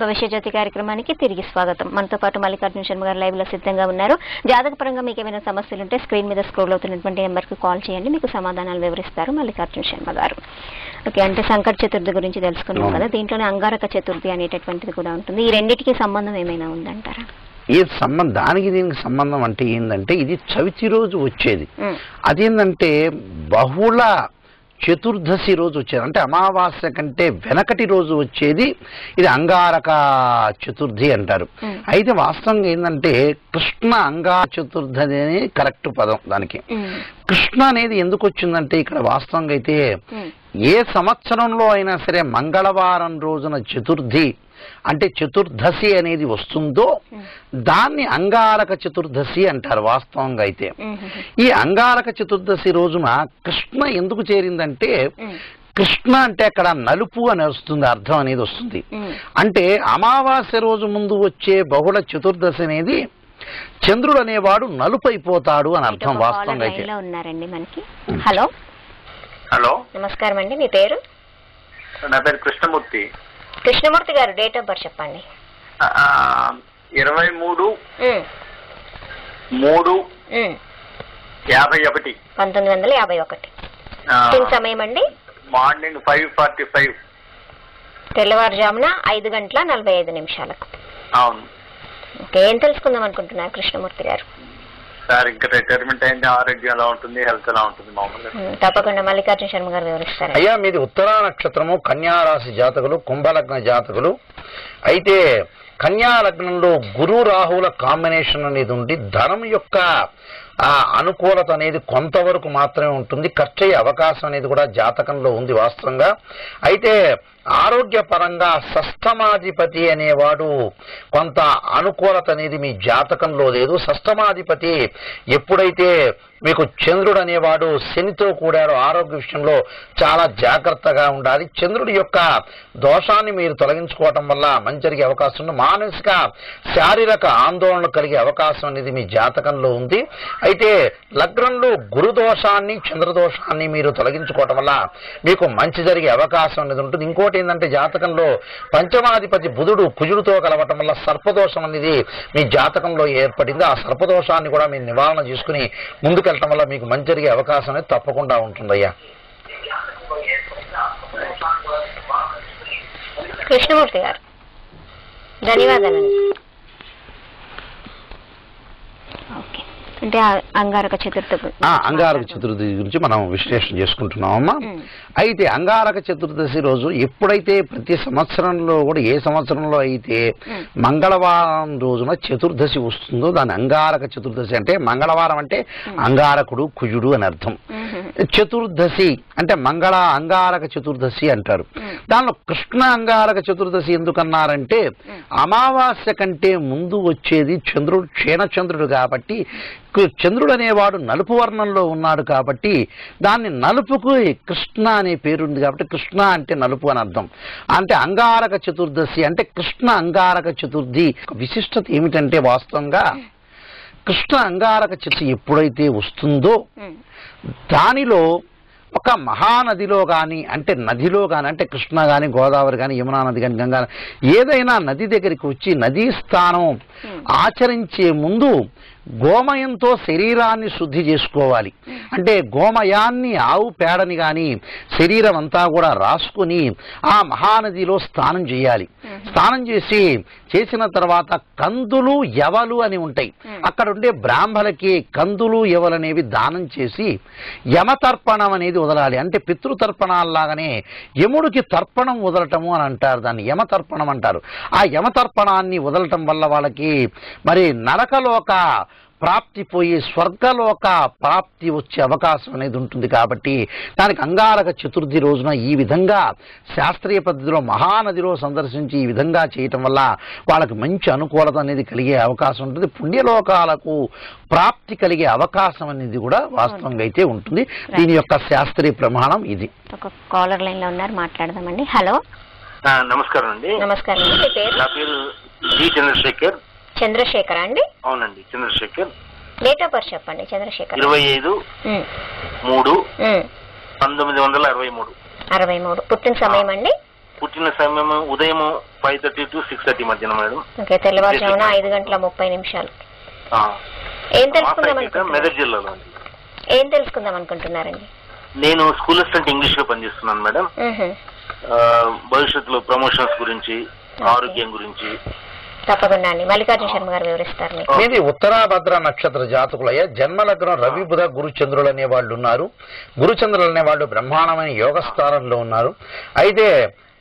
భవిష్య జ్యోతి కార్యక్రమానికి తిరిగి స్వాగతం. మనతో పాటు మల్లికార్జున శర్మ గారు లైవ్ లో సిద్ధంగా ఉన్నారు. జాతక పరంగా మీకు ఏమైనా సమస్యలు ఉంటే స్క్రీన్ మీద స్క్రోల్ అవుతున్నటువంటి నెంబర్ కి కాల్ చేయండి. మీకు సమాధానాలు వివరిస్తారు మల్లికార్జున శర్మ గారు. ఓకే, అంటే సంకట చతుర్థి గురించి తెలుసుకున్నాం కదా. దీంట్లోనే అంగారక చతుర్థి అనేటటువంటిది కూడా ఉంటుంది. ఈ రెండింటికి సంబంధం ఏమైనా ఉందంటారా? ఏ సంబంధం దానికి దీనికి సంబంధం అంటే ఏంటంటే ఇది చవితి రోజు వచ్చేది. అదేంటంటే బహుళ చతుర్దశి రోజు వచ్చేది, అంటే అమావాస్య కంటే వెనకటి రోజు వచ్చేది ఇది అంగారక చతుర్థి అంటారు. అయితే వాస్తవంగా ఏంటంటే కృష్ణ అంగార చతుర్థి అనేది కరెక్ట్ పదం. దానికి కృష్ణ అనేది ఎందుకు వచ్చిందంటే ఇక్కడ వాస్తవంగా అయితే ఏ సంవత్సరంలో అయినా సరే మంగళవారం రోజున చతుర్థి అంటే చతుర్దశి అనేది వస్తుందో దాన్ని అంగారక చతుర్దశి అంటారు వాస్తవంగా అయితే. ఈ అంగారక చతుర్దశి రోజున కృష్ణ ఎందుకు చేరిందంటే కృష్ణ అంటే అక్కడ నలుపు అని వస్తుంది, అర్థం అనేది వస్తుంది. అంటే అమావాస్య రోజు ముందు వచ్చే బహుళ చతుర్దశి అనేది చంద్రుడు అనేవాడు నలుపు అయిపోతాడు అని అర్థం వాస్తవంగా అయితే. ఉన్నారండి మనకి. హలో హలో నమస్కారం అండి, మీ పేరు? నా పేరు కృష్ణమూర్తి. కృష్ణమూర్తి గారు డేట్ ఆఫ్ బర్త్ చెప్పండి. 23/3/51. 1951. సమయం అండి మార్నింగ్ 5:45. తెల్లవారుజామున 5:45. అవును. ఓకే, ఏం తెలుసుకుందాం అనుకుంటున్నారు కృష్ణమూర్తి గారు? సార్ ఇంకా రిటైర్మెంట్ అయింది, ఆరోగ్యం ఎలా ఉంటుంది, హెల్త్ ఎలా ఉంటుంది మామూలుగా? తప్పకుండా మల్లికార్జున శర్మ గారు వివరిస్తారు. అయ్యా మీది ఉత్తరా నక్షత్రము, కన్యారాశి జాతకులు, కుంభలగ్న జాతకులు. అయితే కన్యా లగ్నంలో గురు రాహువుల కాంబినేషన్ అనేది ఉండి ధనం యొక్క అనుకూలత అనేది కొంతవరకు మాత్రమే ఉంటుంది. ఖర్చు అయ్యే అవకాశం అనేది కూడా జాతకంలో ఉంది వాస్తవంగా. అయితే ఆరోగ్యపరంగా షష్టమాధిపతి అనేవాడు కొంత అనుకూలత అనేది మీ జాతకంలో లేదు. షష్టమాధిపతి ఎప్పుడైతే మీకు చంద్రుడు అనేవాడు శనితో కూడారో ఆరోగ్య విషయంలో చాలా జాగ్రత్తగా ఉండాలి. చంద్రుడి యొక్క దోషాన్ని మీరు తొలగించుకోవటం వల్ల మంచి జరిగే అవకాశం ఉంది. మానసిక శారీరక ఆందోళనలు కలిగే అవకాశం అనేది మీ జాతకంలో ఉంది. అయితే లగ్నంలో గురు దోషాన్ని చంద్రదోషాన్ని మీరు తొలగించుకోవటం వల్ల మీకు మంచి జరిగే అవకాశం అనేది ఉంటుంది. ఇంకోటి ఏంటంటే జాతకంలో పంచమాధిపతి బుధుడు కుజుడితో కలవటం వల్ల సర్పదోషం అనేది మీ జాతకంలో ఏర్పడింది. ఆ సర్పదోషాన్ని కూడా మీరు నివారణ చేసుకుని ముందుకెళ్ళటం వల్ల మీకు మంచి జరిగే అవకాశం అనేది తప్పకుండా ఉంటుందయ్యా. కృష్ణమూర్తి గారు ధన్యవాదాలండి. ఓకే, అంటే అంగారక చతుర్థి అంగారక చతుర్థి గురించి మనం విశ్లేషణ చేసుకుంటున్నామమ్మా. అయితే అంగారక చతుర్దశి రోజు ఎప్పుడైతే ప్రతి సంవత్సరంలో కూడా ఏ సంవత్సరంలో అయితే మంగళవారం రోజున చతుర్దశి వస్తుందో దాని అంగారక చతుర్దశి. అంటే మంగళవారం అంటే అంగారకుడు కుజుడు అని అర్థం. చతుర్దశి అంటే అంగారక చతుర్దశి అంటారు. దానిలో కృష్ణ అంగారక చతుర్దశి ఎందుకన్నారంటే అమావాస్య కంటే ముందు వచ్చేది చంద్రుడు, క్షీణచంద్రుడు కాబట్టి చంద్రుడు అనేవాడు నలుపు వర్ణంలో ఉన్నాడు కాబట్టి దాన్ని నలుపుకు కృష్ణ అనే పేరుంది కాబట్టి కృష్ణ అంటే నలుపు అని అర్థం. అంటే అంగారక చతుర్దశి అంటే కృష్ణ అంగారక చతుర్థి విశిష్టత ఏమిటంటే వాస్తవంగా కృష్ణ అంగారక చతుర్థి ఎప్పుడైతే వస్తుందో దానిలో ఒక మహానదిలో కానీ అంటే నదిలో కానీ అంటే కృష్ణ కానీ గోదావరి కానీ యమునా నది కానీ గంగా ఏదైనా నది దగ్గరికి వచ్చి నదీ స్నానం ఆచరించే ముందు గోమయంతో శరీరాన్ని శుద్ధి చేసుకోవాలి. అంటే గోమయాన్ని ఆవు పేడని కానీ శరీరం అంతా కూడా రాసుకుని ఆ మహానదిలో స్నానం చేయాలి. స్నానం చేసిన తర్వాత కందులు యవలు అని ఉంటాయి. అక్కడ ఉండే బ్రాహ్మణులకి కందులు యవలు అనేవి దానం చేసి యమతర్పణం అనేది వదలాలి. అంటే పితృతర్పణాల్లాగానే యముడికి తర్పణం వదలటము అని అంటారు. దాన్ని యమతర్పణం అంటారు. ఆ యమతర్పణాన్ని వదలటం వల్ల వాళ్ళకి మరి నరకలోక ప్రాప్తి పోయి స్వర్గలోక ప్రాప్తి వచ్చే అవకాశం అనేది ఉంటుంది. కాబట్టి దానికి అంగారక చతుర్థి రోజున ఈ విధంగా శాస్త్రీయ పద్ధతిలో మహానదిలో సందర్శించి ఈ విధంగా చేయటం వల్ల వాళ్ళకి మంచి అనుకూలత అనేది కలిగే అవకాశం ఉంటుంది. పుణ్యలోకాలకు ప్రాప్తి కలిగే అవకాశం అనేది కూడా వాస్తవంగా అయితే ఉంటుంది. దీని యొక్క శాస్త్రీయ ప్రమాణం ఇది. ఒక కాలర్ లైన్ లో ఉన్నారు, మాట్లాడదామండి. హలో నమస్కారం అండి. నమస్కారం అండి, మీ పేరు? నా పేరు జి చంద్రశేఖర్. చంద్రశేఖర్ అండి? అవునండి, చంద్రశేఖర్. డేట్ ఆఫ్ బర్త్ చెప్పండి. చంద్రశేఖర్ 25/3/1963. పుట్టిన సమయం అండి? పుట్టిన సమయం ఉదయం 5:30 to 6:30 మధ్యన మేడం. ఓకే, తెల్లవారుజామున 5:30 ఏం తెలుసుకుందాం అనుకుంటున్నారు? మెదక్ జిల్లాలో. ఏం తెలుసుకుందాం అనుకుంటున్నారండి? నేను స్కూల్ అసిస్టెంట్ ఇంగ్లీష్ లో పనిచేస్తున్నాను మేడం. భవిష్యత్తులో ప్రమోషన్స్ గురించి, ఆరోగ్యం గురించి తప్పకుండా అండి. మల్లికార్జున శర్మ గారు వివరిస్తారు మీకు. ఇది ఉత్తరాభద్ర నక్షత్ర జాతకులయ్యా. జన్మలగ్నం రవి బుధ గురుచంద్రులు అనే వాళ్ళు ఉన్నారు. గురుచంద్రులు అనే వాళ్ళు బ్రహ్మాండమైన యోగ స్థానంలో ఉన్నారు. అయితే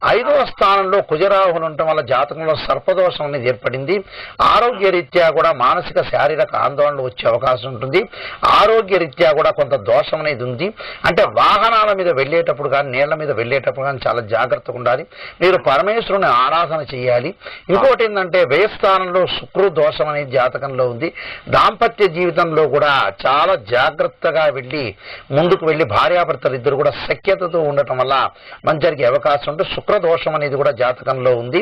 5వ స్థానంలో కుజరాహులు ఉండటం వల్ల జాతకంలో సర్పదోషం అనేది ఏర్పడింది. ఆరోగ్య రీత్యా కూడా మానసిక శారీరక ఆందోళనలు వచ్చే అవకాశం ఉంటుంది. ఆరోగ్య రీత్యా కూడా కొంత దోషం అనేది ఉంది. అంటే వాహనాల మీద వెళ్ళేటప్పుడు కానీ నీళ్ల మీద వెళ్ళేటప్పుడు కానీ చాలా జాగ్రత్తగా ఉండాలి. మీరు పరమేశ్వరుని ఆరాధన చేయాలి. ఇంకోటి ఏంటంటే వ్యయ స్థానంలో శుక్రు దోషం అనేది జాతకంలో ఉంది. దాంపత్య జీవితంలో కూడా చాలా జాగ్రత్తగా వెళ్ళి ముందుకు వెళ్ళి భార్యాభర్తలు ఇద్దరు కూడా సఖ్యతతో ఉండటం వల్ల మంచి జరిగే అవకాశం ఉంటుంది. శుక్రదోషం అనేది కూడా జాతకంలో ఉంది.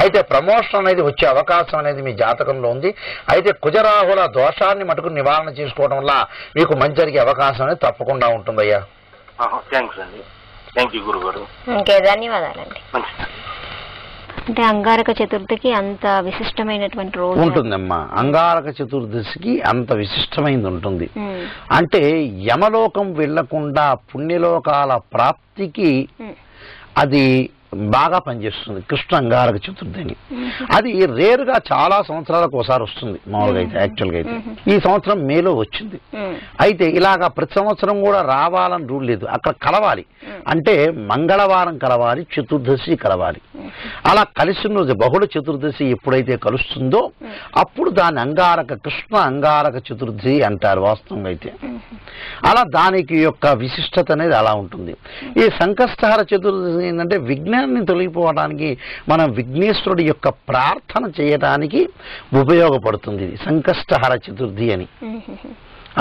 అయితే ప్రమోషన్ అనేది వచ్చే అవకాశం అనేది మీ జాతకంలో ఉంది. అయితే కుజరాహుల దోషాన్ని మటుకు నివారణ చేసుకోవడం వల్ల మీకు మంచి జరిగే అవకాశం అనేది తప్పకుండా ఉంటుందయ్యా. థ్యాంక్స్ అండి. థ్యాంక్ యూ గురుగారు. ఓకే, ధన్యవాదాలండి. అంటే అంగారక చతుర్థికి అంత విశిష్టమైనటువంటి రోజు ఉంటుందమ్మా. అంగారక చతుర్దశికి అంత విశిష్టమైనది ఉంటుంది. అంటే యమలోకం వెళ్లకుండా పుణ్యలోకాల ప్రాప్తికి అది బాగా పనిచేస్తుంది కృష్ణ అంగారక చతుర్థి అని. అది రేరుగా చాలా సంవత్సరాలకు ఒకసారి వస్తుంది మామూలుగా అయితే. యాక్చువల్గా అయితే ఈ సంవత్సరం మేలో వచ్చింది. అయితే ఇలాగా ప్రతి సంవత్సరం కూడా రావాలని రూల్ లేదు. అక్కడ కలవాలి అంటే మంగళవారం కలవాలి, చతుర్దశి కలవాలి. అలా కలిసిన రోజు బహుళ చతుర్దశి ఎప్పుడైతే కలుస్తుందో అప్పుడు దాని అంగారక కృష్ణ అంగారక చతుర్థి అంటారు వాస్తవంగా అయితే. అలా దానికి యొక్క విశిష్టత అనేది అలా ఉంటుంది. ఈ సంకష్టహర చతుర్దశి ఏంటంటే విఘ్నాన్ని తొలగిపోవడానికి మనం విఘ్నేశ్వరుడి యొక్క ప్రార్థన చేయడానికి ఉపయోగపడుతుంది ఇది సంకష్టహర చతుర్థి అని.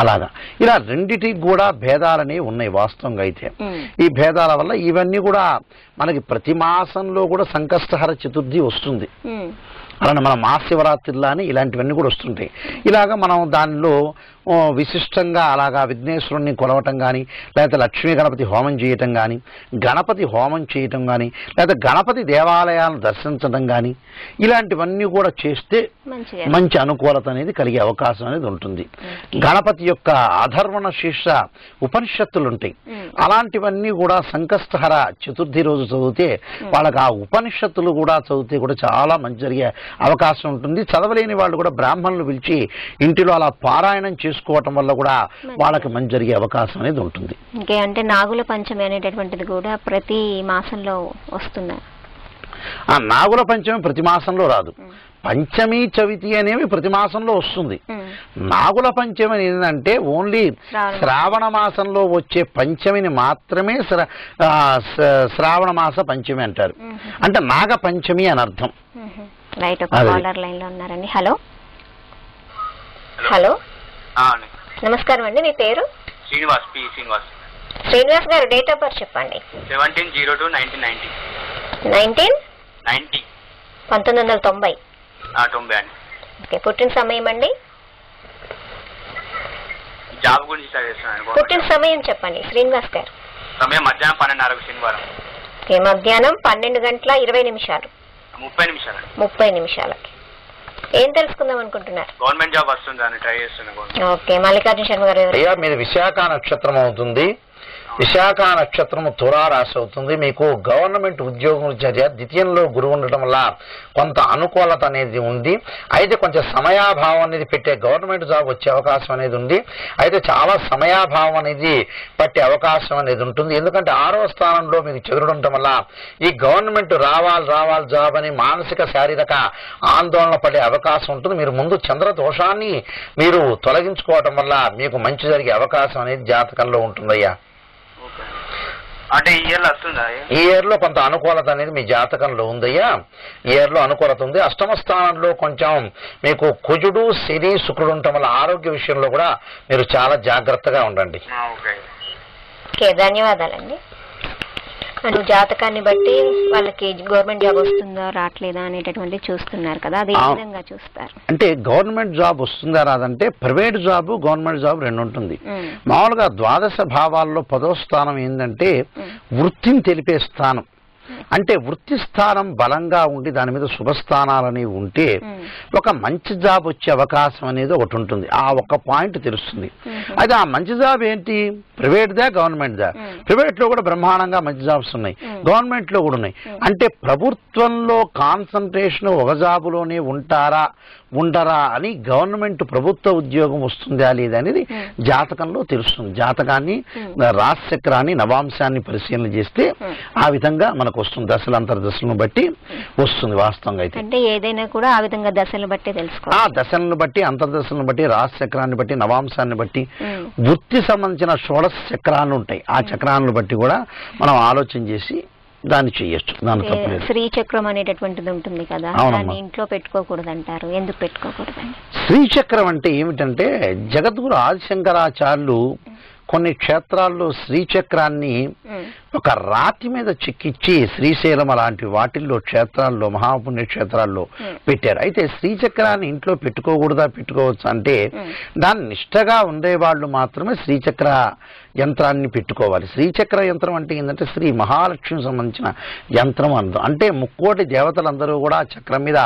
అలాగా ఇలా రెండిటికి కూడా భేదాలనే ఉన్నాయి వాస్తవంగా అయితే. ఈ భేదాల వల్ల ఇవన్నీ కూడా మనకి ప్రతి మాసంలో కూడా సంకష్టహర చతుర్థి వస్తుంది. అలానే మన మహాశివరాత్రిలానే ఇలాంటివన్నీ కూడా వస్తుంటాయి. ఇలాగ మనం దానిలో విశిష్టంగా అలాగా విఘ్నేశ్వరుణ్ణి కొలవటం కానీ, లేకపోతే లక్ష్మీ గణపతి హోమం చేయటం కానీ, గణపతి హోమం చేయటం కానీ, లేకపోతే గణపతి దేవాలయాలను దర్శించడం కానీ, ఇలాంటివన్నీ కూడా చేస్తే మంచి అనుకూలత అనేది కలిగే అవకాశం అనేది ఉంటుంది. గణపతి యొక్క అధర్వణ శీర్ష ఉపనిషత్తులు ఉంటాయి. అలాంటివన్నీ కూడా సంకష్టహర చతుర్థి రోజు చదివితే వాళ్ళకి ఆ ఉపనిషత్తులు కూడా చదివితే కూడా చాలా మంచి జరిగే అవకాశం ఉంటుంది. చదవలేని వాళ్ళు కూడా బ్రాహ్మణులు పిలిచి ఇంటిలో అలా పారాయణం చేసుకోవటం వల్ల కూడా వాళ్ళకి మంచి జరిగే అవకాశం అనేది ఉంటుంది. ఇంకే అంటే నాగుల పంచమి అనేటటువంటిది కూడా ప్రతి మాసంలో వస్తుంది. ఆ నాగుల పంచమి ప్రతి మాసంలో రాదు. పంచమి చవితి అనేవి ప్రతి మాసంలో వస్తుంది. నాగుల పంచమి ఏంటంటే ఓన్లీ శ్రావణ మాసంలో వచ్చే పంచమిని మాత్రమే శ్రావణ మాస పంచమి అంటారు. అంటే నాగ పంచమి అని అర్థం. రైట్, ఒక కాలర్ లైన్ లో ఉన్నారండి. హలో హలో, నమస్కారం అండి. మీ పేరు? శ్రీనివాస్, పి శ్రీనివాస్. శ్రీనివాస్ గారు, డేట్ ఆఫ్ బర్త్ చెప్పండి. 17/02/1990. 1990. 90 అండి. ఓకే, పుట్టిన సమయం అండి? జాబ్ గురించి చదివేస్తున్నాను. పుట్టిన సమయం చెప్పండి శ్రీనివాస్ గారు. సమయం మధ్యాహ్నం 12:30 శనివారం. ఓకే, మధ్యాహ్నం 12:20. 30 నిమిషాలకి. ఏం తెలుసుకుందాం అనుకుంటున్నారు? గవర్నమెంట్ జాబ్ వస్తుందని ట్రై చేస్తున్నాను. ఓకే, మల్లికార్జున శర్మ గారు. అయ్యా, మీది విశాఖ నక్షత్రం అవుతుంది. విశాఖ నక్షత్రము తులారాశి అవుతుంది. మీకు గవర్నమెంట్ ఉద్యోగం చర్య ద్వితీయంలో గురువు ఉండటం వల్ల కొంత అనుకూలత అనేది ఉంది. అయితే కొంచెం సమయాభావం అనేది పెట్టే గవర్నమెంట్ జాబ్ వచ్చే అవకాశం అనేది ఉంది. అయితే చాలా సమయాభావం అనేది పట్టే అవకాశం అనేది ఉంటుంది. ఎందుకంటే 6వ స్థానంలో మీకు చంద్రుడు ఉండటం వల్ల ఈ గవర్నమెంట్ రావాలి జాబ్ అని మానసిక శారీరక ఆందోళన పడే అవకాశం ఉంటుంది. మీరు ముందు చంద్ర దోషాన్ని మీరు తొలగించుకోవటం వల్ల మీకు మంచి జరిగే అవకాశం అనేది జాతకంలో ఉంటుందయ్యా. అంటే ఈ ఇయర్ వస్తుందా? ఈ ఇయర్ లో కొంత అనుకూలత అనేది మీ జాతకంలో ఉందయ్యా. ఈ ఇయర్ లో అనుకూలత ఉంది. 8వ స్థానంలో కొంచెం మీకు కుజుడు శని శుక్రుడు ఉండటం వల్ల ఆరోగ్య విషయంలో కూడా మీరు చాలా జాగ్రత్తగా ఉండండి. ఓకే, ధన్యవాదాలండి. అంటే జాతకాన్ని బట్టి వాళ్ళకి గవర్నమెంట్ జాబ్ వస్తుందా రావట్లేదా అనేటటువంటి చూస్తున్నారు కదా, అది ఏ విధంగా చూస్తారు? అంటే గవర్నమెంట్ జాబ్ వస్తుందా రాదంటే ప్రైవేట్ జాబ్ గవర్నమెంట్ జాబ్ రెండు ఉంటుంది. మామూలుగా ద్వాదశ భావాల్లో 10వ స్థానం ఏంటంటే వృత్తిని తెలిపే స్థానం. అంటే వృత్తి స్థానం బలంగా ఉండి దాని మీద శుభస్థానాలు అనేవి ఉంటే ఒక మంచి జాబ్ వచ్చే అవకాశం అనేది ఒకటి ఉంటుంది. ఆ ఒక్క పాయింట్ తెలుస్తుంది. అయితే ఆ మంచి జాబ్ ఏంటి? ప్రైవేట్దా గవర్నమెంట్దా? ప్రైవేట్ లో కూడా బ్రహ్మాండంగా మంచి జాబ్స్ ఉన్నాయి, గవర్నమెంట్ లో కూడా ఉన్నాయి. అంటే ప్రభుత్వంలో కాన్సన్ట్రేషన్ ఒక జాబులోనే ఉండరా అని గవర్నమెంట్ ప్రభుత్వ ఉద్యోగం వస్తుందా లేదా అనేది జాతకంలో తెలుస్తుంది. జాతకాన్ని రాశిచక్రాన్ని నవాంశాన్ని పరిశీలన చేస్తే ఆ విధంగా మనకు వస్తుంది. దశలు అంతర్దశలను బట్టి వస్తుంది వాస్తవంగా. అయితే అంటే ఏదైనా కూడా ఆ విధంగా దశలను బట్టి తెలుసుకోవాలి. ఆ దశలను బట్టి, అంతర్దశలను బట్టి, రాశిచక్రాన్ని బట్టి, నవాంశాన్ని బట్టి, వృత్తి సంబంధించిన షోడశ చక్రాలు ఉంటాయి. ఆ చక్రాలను బట్టి కూడా మనం ఆలోచన చేసి దాన్ని చేయొచ్చు. దాని తప్పలేదు. శ్రీచక్రం అనేటటువంటిది ఉంటుంది కదా, దాన్ని ఇంట్లో పెట్టుకోకూడదు అంటారు. ఎందుకు పెట్టుకోకూడదండి? శ్రీచక్రం అంటే ఏమిటంటే జగద్గురు ఆదిశంకరాచార్యులు కొన్ని క్షేత్రాల్లో శ్రీచక్రాన్ని ఒక రాతి మీద చెక్కిచ్చి శ్రీశైలం అలాంటి వాటిల్లో క్షేత్రాల్లో మహాపుణ్యక్షేత్రాల్లో పెట్టారు. అయితే శ్రీచక్రాన్ని ఇంట్లో పెట్టుకోకూడదా పెట్టుకోవచ్చు అంటే దాన్ని నిష్టగా ఉండేవాళ్ళు మాత్రమే శ్రీచక్ర యంత్రాన్ని పెట్టుకోవాలి. శ్రీచక్ర యంత్రం అంటే ఏంటంటే శ్రీ మహాలక్ష్మికి సంబంధించిన యంత్రం అంటాం. అంటే ముక్కోటి దేవతలందరూ కూడా ఆ చక్రం మీద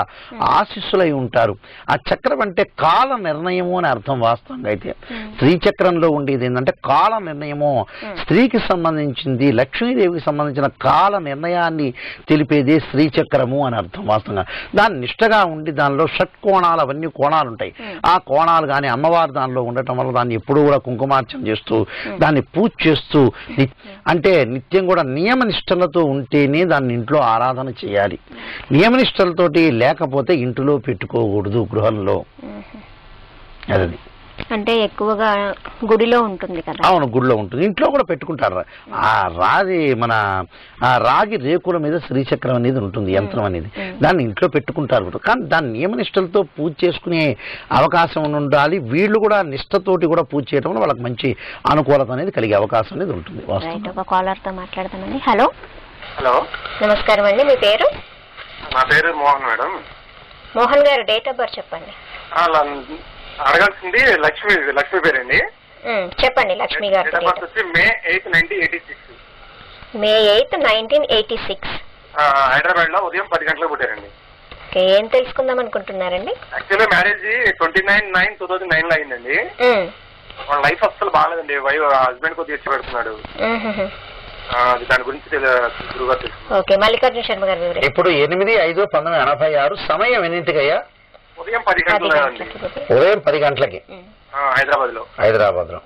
ఆశీస్సులై ఉంటారు. ఆ చక్రం అంటే కాల నిర్ణయము అని అర్థం వాస్తవంగా. అయితే శ్రీచక్రంలో ఉండేది ఏంటంటే కాల నిర్ణయము, స్త్రీకి సంబంధించింది, లక్ష్మీదేవికి సంబంధించిన కాల నిర్ణయాన్ని తెలిపేదే శ్రీచక్రము అని అర్థం వాస్తవంగా. దాన్ని నిష్టగా ఉండి దానిలో షట్కోణాలు, అవన్నీ కోణాలు ఉంటాయి. ఆ కోణాలు కానీ అమ్మవారు దానిలో ఉండటం వల్ల దాన్ని ఎప్పుడూ కూడా కుంకుమార్చన చేస్తూ దాన్ని పూజ చేస్తూ అంటే నిత్యం కూడా నియమనిష్టలతో ఉంటేనే దాన్ని ఇంట్లో ఆరాధన చేయాలి. నియమనిష్టలతోటి లేకపోతే ఇంటిలో పెట్టుకోకూడదు గృహంలో. అది అంటే ఎక్కువగా గుడిలో ఉంటుంది కదా. అవును, గుడిలో ఉంటుంది. ఇంట్లో కూడా పెట్టుకుంటారు. ఆ రాగి రేకుల మీద శ్రీచక్రం అనేది ఉంటుంది, యంత్రం అనేది. దాన్ని ఇంట్లో పెట్టుకుంటారు. కానీ దాన్ని నియమనిష్టలతో పూజ చేసుకునే అవకాశం ఉండాలి. వీళ్ళు కూడా నిష్టతోటి కూడా పూజ చేయడం వల్ల వాళ్ళకి మంచి అనుకూలత అనేది కలిగే అవకాశం అనేది ఉంటుంది. ఒక కాలర్ తో మాట్లాడతామండి. హలో హలో, నమస్కారం అండి. మీ పేరు? నా పేరు మోహన్ మేడం. మోహన్ గారు డేట్ ఆఫ్ బర్త్ చెప్పండి. అడగాల్సింది లక్ష్మి పేరండి. చెప్పండి. లక్ష్మి గారు మే 8, 1986. మే 8, 1986 హైదరాబాద్ లో ఉదయం 10 గంటలకు పుట్టారండి. ఏం తెలుసుకుందాం అనుకుంటున్నారండి? యాక్చువల్లీ మ్యారేజ్ 29/9/2009 లో అయిందండి. వాళ్ళ లైఫ్ అస్సలు బాగాలేదండి. హస్బెండ్ కొద్దిగా ఇచ్చి పెడుతున్నాడు. దాని గురించి గురుగారు తెలుసు. ఓకే, మల్లికార్జున శర్మ గారు. ఇప్పుడు 8/5/1986 సమయం ఎన్నింటికయ్యా? ఉదయం 10 గంటలకి. ఉదయం 10 గంటలకి హైదరాబాద్ లో.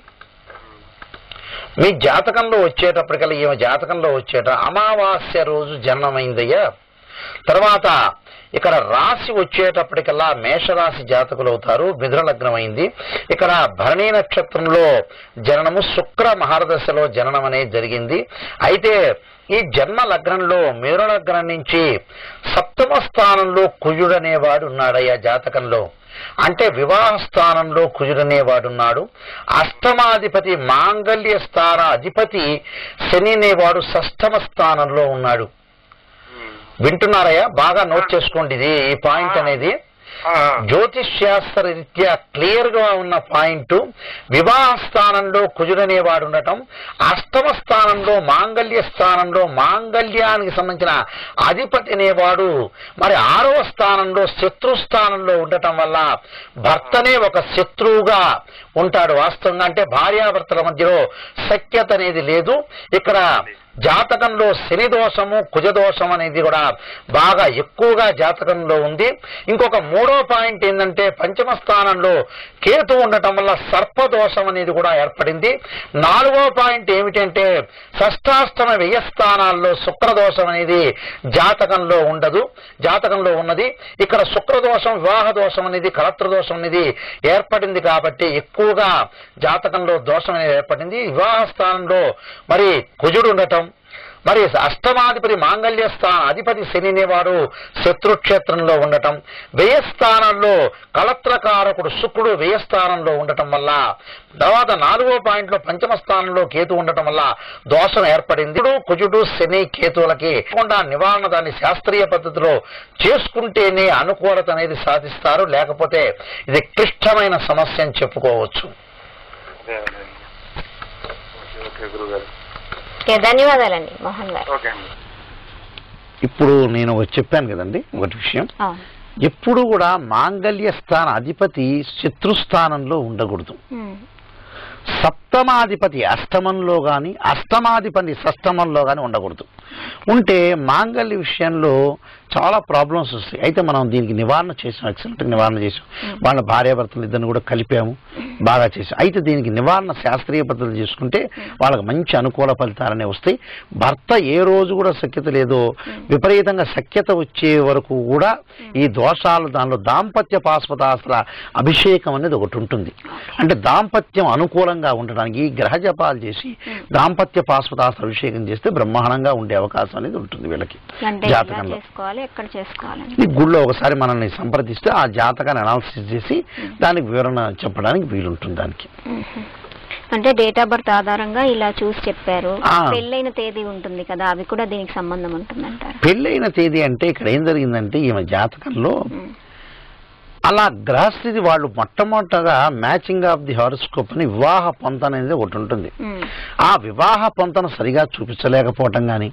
మీ జాతకంలో వచ్చేటప్పటికల్లా ఈమె జాతకంలో అమావాస్య రోజు జన్మమైందయ్యా. తర్వాత ఇక్కడ రాశి వచ్చేటప్పటికల్లా మేషరాశి జాతకులు అవుతారు. మిథున లగ్నం అయింది. ఇక్కడ భరణీ నక్షత్రంలో జననము, శుక్ర మహర్దశలో జననం అనేది జరిగింది. అయితే ఈ జన్మ లగ్నంలో మిథున లగ్నం నుంచి 7వ స్థానంలో కుజుడనేవాడు ఉన్నాడయ్యా జాతకంలో. అంటే వివాహ స్థానంలో కుజుడనేవాడున్నాడు. అష్టమాధిపతి మాంగళ్య స్థాన అధిపతి శని అనేవాడు 6వ స్థానంలో ఉన్నాడు. వింటున్నారయ్యా? బాగా నోట్ చేసుకోండి. ఇది ఈ పాయింట్ అనేది జ్యోతిష్ శాస్త్ర రీత్యా క్లియర్ గా ఉన్న పాయింట్. వివాహ స్థానంలో కుజుడనేవాడు ఉండటం, 8వ స్థానంలో మాంగళ్య స్థానంలో మాంగళ్యానికి సంబంధించిన అధిపతి అనేవాడు మరి 6వ స్థానంలో శత్రుస్థానంలో ఉండటం వల్ల భర్తనే ఒక శత్రువుగా ఉంటాడు వాస్తవంగా. అంటే భార్యాభర్తల మధ్యలో సఖ్యత అనేది లేదు. ఇక్కడ జాతకంలో శని దోషము, కుజ దోషం అనేది కూడా బాగా ఎక్కువగా జాతకంలో ఉంది. ఇంకొక 3వ పాయింట్ ఏంటంటే 5వ స్థానంలో కేతు ఉండటం వల్ల సర్పదోషం అనేది కూడా ఏర్పడింది. 4వ పాయింట్ ఏమిటంటే షష్టాష్టమ వ్యయ స్థానాల్లో శుక్రదోషం అనేది జాతకంలో ఉండదు, జాతకంలో ఉన్నది. ఇక్కడ శుక్రదోషం, వివాహ దోషం అనేది, కలత్రదోషం అనేది ఏర్పడింది. కాబట్టి ఎక్కువగా జాతకంలో దోషం అనేది ఏర్పడింది. వివాహ స్థానంలో మరి కుజుడు ఉండటం, మరి అష్టమాధిపతి మాంగళ్య అధిపతి శని అనేవాడు శత్రుక్షేత్రంలో ఉండటం, వ్యయస్థానంలో కలత్రకారకుడు శుక్రుడు వ్యయస్థానంలో ఉండటం వల్ల, తర్వాత 4వ పాయింట్లో 5వ స్థానంలో కేతు ఉండటం వల్ల దోషం ఏర్పడింది. కుజుడు శని కేతువులకి నివారణ దాన్ని శాస్త్రీయ పద్ధతిలో చేసుకుంటేనే అనుకూలత అనేది సాధిస్తారు. లేకపోతే ఇది క్లిష్టమైన సమస్య అని చెప్పుకోవచ్చు. ధన్యవాదాలండి మోహన్ గారు. ఇప్పుడు నేను చెప్పాను కదండి ఒకటి విషయం, ఎప్పుడు కూడా మాంగళ్య స్థాన అధిపతి శత్రుస్థానంలో ఉండకూడదు. సప్తమాధిపతి అష్టమంలో కానీ అష్టమాధిపతి షష్టమంలో కానీ ఉండకూడదు. ఉంటే మాంగళ్య విషయంలో చాలా ప్రాబ్లమ్స్ వస్తాయి. అయితే మనం దీనికి నివారణ చేసాం, ఎక్సలెంట్ నివారణ చేసాం. వాళ్ళ భార్యాభర్తలు ఇద్దరిని కూడా కలిపాము, బాగా చేసాం. అయితే దీనికి నివారణ శాస్త్రీయ పద్ధతులు చేసుకుంటే వాళ్ళకి మంచి అనుకూల ఫలితాలనే వస్తాయి. భర్త ఏ రోజు కూడా సఖ్యత లేదో విపరీతంగా సఖ్యత వచ్చే వరకు కూడా ఈ దోషాలు, దానిలో దాంపత్య పాశుపతాస్త్ర అభిషేకం అనేది ఒకటి ఉంటుంది. అంటే దాంపత్యం అనుకూలంగా ఉండడానికి ఈ గ్రహ జపాలు చేసి దాంపత్య పాశుపతాస్త్ర అభిషేకం చేస్తే బ్రహ్మాండంగా ఉండే అవకాశం అనేది ఉంటుంది వీళ్ళకి జాతకంలో. ఈ గుళ్ళో ఒకసారి మనల్ని సంప్రదిస్తే ఆ జాతకాన్ని అనాలిసిస్ చేసి దానికి వివరణ చెప్పడానికి వీలుంటుంది దానికి. అంటే డేట్ ఆఫ్ బర్త్ ఆధారంగా ఇలా చూసి చెప్పారు. పెళ్ళైన తేదీ ఉంటుంది కదా, అవి కూడా దీనికి సంబంధం ఉంటుందంటారు. పెళ్ళైన తేదీ అంటే ఇక్కడ ఏం జరిగిందంటే ఈమె జాతకంలో అలా గ్రహస్థితి వాళ్ళు మొట్టమొదటగా మ్యాచింగ్ ఆఫ్ ది హారోస్కోప్ అని వివాహ పొంతన అనేది ఒకటి ఉంటుంది. ఆ వివాహ పొంతన సరిగా చూపించలేకపోవటం కానీ